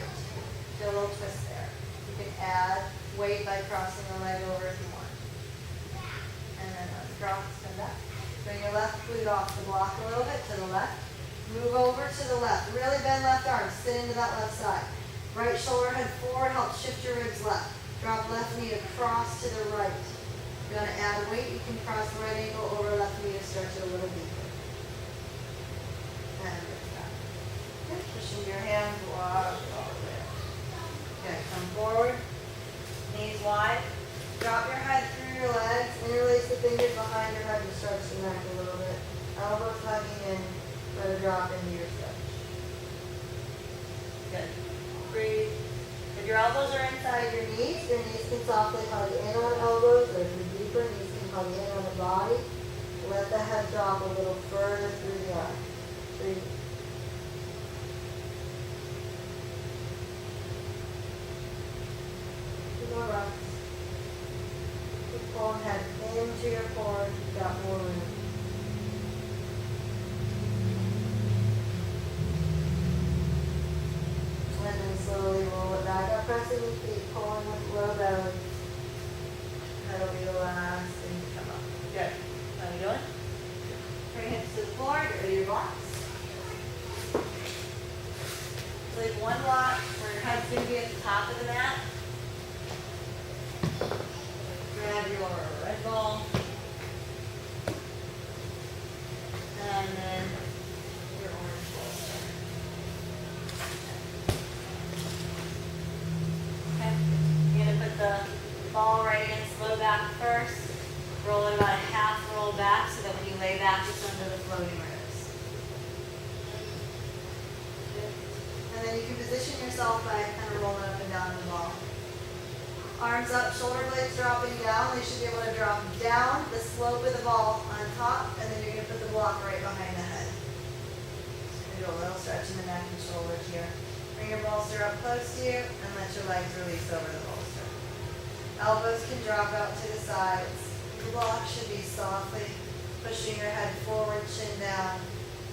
Do a little twist there. You can add weight by crossing the leg over if you want. And then drop, come back. Bring your left glute off the block a little bit to the left. Move over to the left. Really bend left arm. Sit into that left side. Right shoulder head forward. Help shift your ribs left. Drop left knee across to the right. If you want to add weight, you can cross the right ankle over left knee to stretch it a little deeper. And lift that. Good. Pushing your hands wide all the way up. Okay, come forward. Knees wide. Drop your head through your legs. Interlace the fingers behind your head and stretch the neck a little bit. Elbows hugging in. Let it drop into your stretch. Good. Breathe. If your elbows are inside your knees can softly hug in on elbows, or if you're deeper, knees can hug in on the body. Let the head drop a little further through the arm. Breathe. Two more breaths. Pull head into your core. You've got more room. And then slowly roll it back up, pressing the feet, pulling with low belly. That'll be the last thing to come up. Good. How are you doing? Bring hips to the floor, get rid of your blocks. Leave one block where your head's going to be at the top of the mat. Grab your red ball. And then your orange ball. Okay. You're going to put the ball right against low back first. Roll it about a half roll back so that when you lay back, it's under the floating ribs. Good. And And then you can position yourself by kind of rolling up and down the ball. Arms up, shoulder blades dropping down. They should be able to drop down the slope of the ball on top, and then you're going to put the block right behind the head. Do a little stretch in the neck and shoulders here. Bring your bolster up close to you, and let your legs release over the bolster. Elbows can drop out to the sides. The block should be softly pushing your head forward, chin down.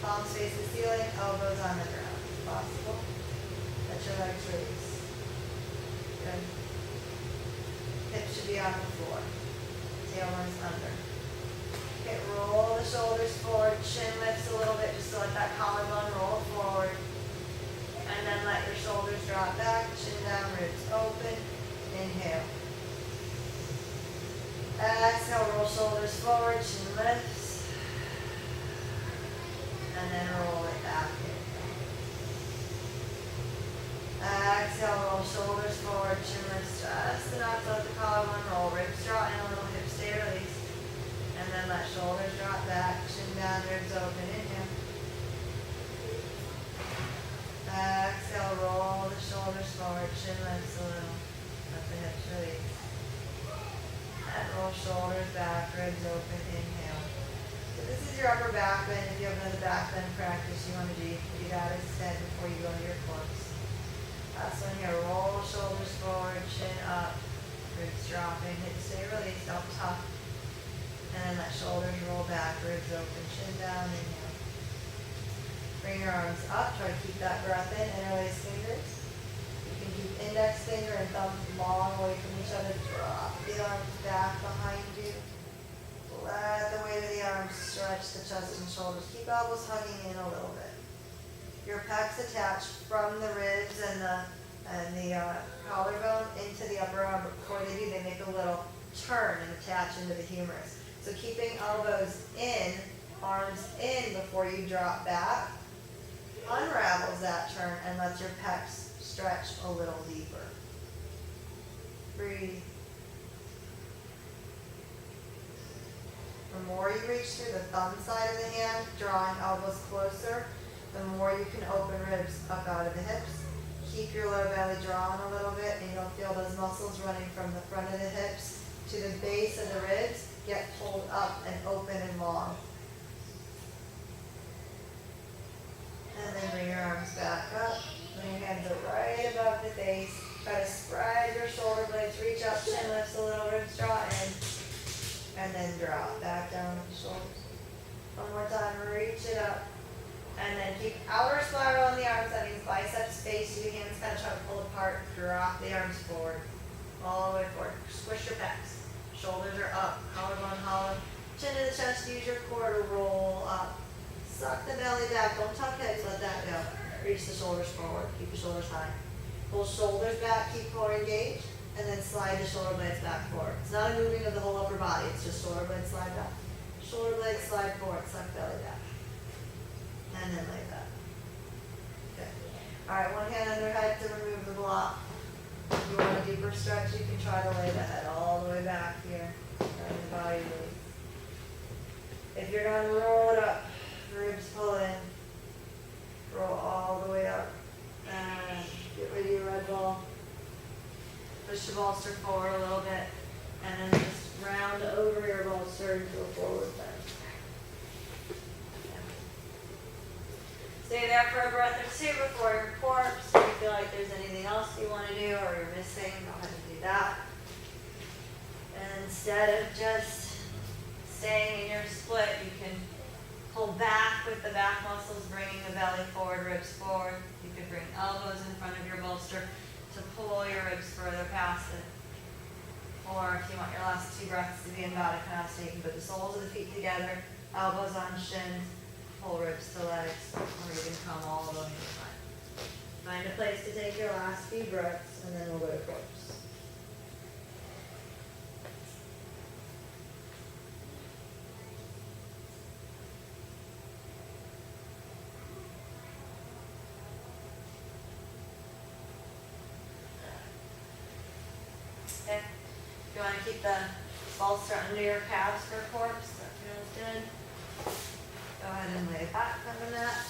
Palms face the ceiling, elbows on the ground. Possible. Let your legs release. Good. Hips should be on the floor. Tailbone under. Okay, roll the shoulders forward, chin lifts a little bit just to let that collarbone roll forward. And then let your shoulders drop back, chin down, ribs open. Inhale. Exhale, roll shoulders forward, chin lifts. And then roll it back. Exhale, roll shoulders forward, chin lifts just enough to let the collarbone roll. Ribs draw in a little, hips stay released. And then let shoulders drop back, chin down, ribs open. Inhale. Exhale, roll the shoulders forward, chin lifts a little. Let the hips release. And roll shoulders back, ribs open. Inhale. So this is your upper back bend. If you have another back bend practice you want to do, you got to extend before you go into your corpse. Last one here, roll shoulders forward, chin up, ribs dropping, hips stay released, up top. And then let shoulders roll back, ribs open, chin down, inhale. Bring your arms up, try to keep that breath in, interlace fingers. You can keep index finger and thumb long away from each other. Drop the arms back behind you. Let the weight of the arms stretch the chest and shoulders. Keep elbows hugging in a little bit. Your pecs attach from the ribs and the collarbone into the upper arm. Before they do, they make a little turn and attach into the humerus. So keeping elbows in, arms in before you drop back, unravels that turn and lets your pecs stretch a little deeper. Breathe. The more you reach through the thumb side of the hand, drawing elbows closer, the more you can open ribs up out of the hips. Keep your low belly drawn a little bit, and you'll feel those muscles running from the front of the hips to the base of the ribs get pulled up and open and long. And then bring your arms back up. Bring your hands up right above the face. Try to spread your shoulder blades, reach up, chin lifts a little, ribs draw in. And then drop back down with the shoulders. One more time, reach it up. And then keep outer spiral on the arms. That means biceps face you, hands kind of try to pull apart. Drop the arms forward. All the way forward. Squish your pecs. Shoulders are up. Collarbone hollow. Chin to the chest. Use your core to roll up. Suck the belly back. Don't tuck hips. Let that go. Reach the shoulders forward. Keep the shoulders high. Pull shoulders back. Keep core engaged. And then slide the shoulder blades back forward. It's not a moving of the whole upper body. It's just shoulder blades slide back. Shoulder blades slide forward. Suck belly back. And then lay back. Okay. All right, one hand under head to remove the block. If you want a deeper stretch, you can try to lay the head all the way back here. Letting the body release. If you're done, roll it up. Ribs pull in. Roll all the way up. And get rid of your red ball. Push your bolster forward a little bit. And then just round over your bolster into a forward bend. Stay there for a breath or two before your corpse. If you feel like there's anything else you want to do or you're missing, go ahead and do that. And instead of just staying in your split, you can pull back with the back muscles, bringing the belly forward, ribs forward. You could bring elbows in front of your bolster to pull your ribs further past it. Or if you want your last two breaths to be in Uttanasana, you can put the soles of the feet together, elbows on shins, pull ribs to legs, or you can come all the way to the front. Find a place to take your last few breaths, and then we'll go to corpse. Okay. If you want to keep the bolster under your calves for corpse, that feels good. Go ahead and lay back on the mat.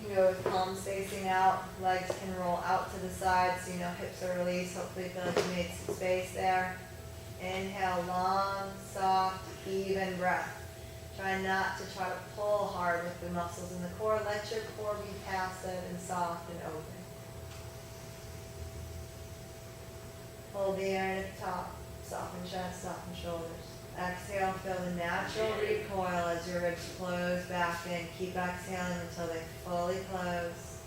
You can go with palms facing out, legs can roll out to the side, so you know hips are released. Hopefully feel like you made some space there. Inhale, long, soft, even breath. Try not to try to pull hard with the muscles in the core. Let your core be passive and soft and open. Hold the air at the top. Soften chest, soften shoulders. Exhale, feel the natural recoil as your ribs close back in. Keep exhaling until they fully close.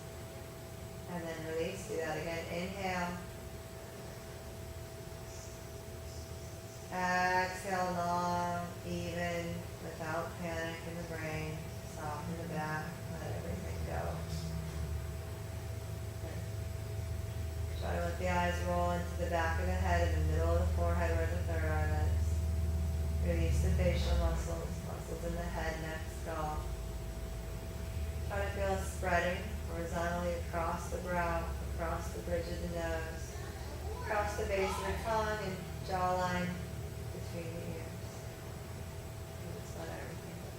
And then release. Do that again. Inhale. Exhale, long, even, without panic in the brain. Soften the back. Let everything go. Try to let the eyes roll into the back of the head and the middle of the forehead where the third eye is. Release the facial muscles, muscles in the head, neck, skull. Try to feel it spreading horizontally across the brow, across the bridge of the nose, across the base of the tongue and jawline between the ears. And just let everything go.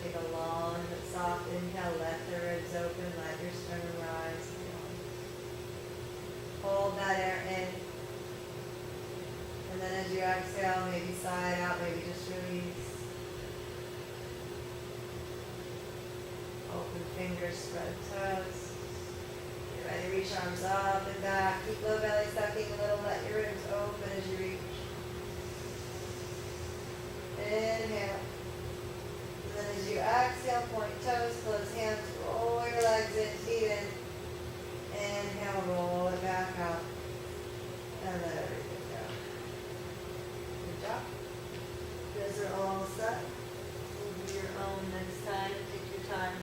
Take a long but soft inhale, let the ribs open, let your sternum rise. Hold that air in. And then as you exhale, maybe side out, maybe just release. Open fingers, spread toes. Get ready, reach arms up and back. Keep low belly sucking a little, let your ribs open as you reach. Inhale. And then as you exhale, point toes,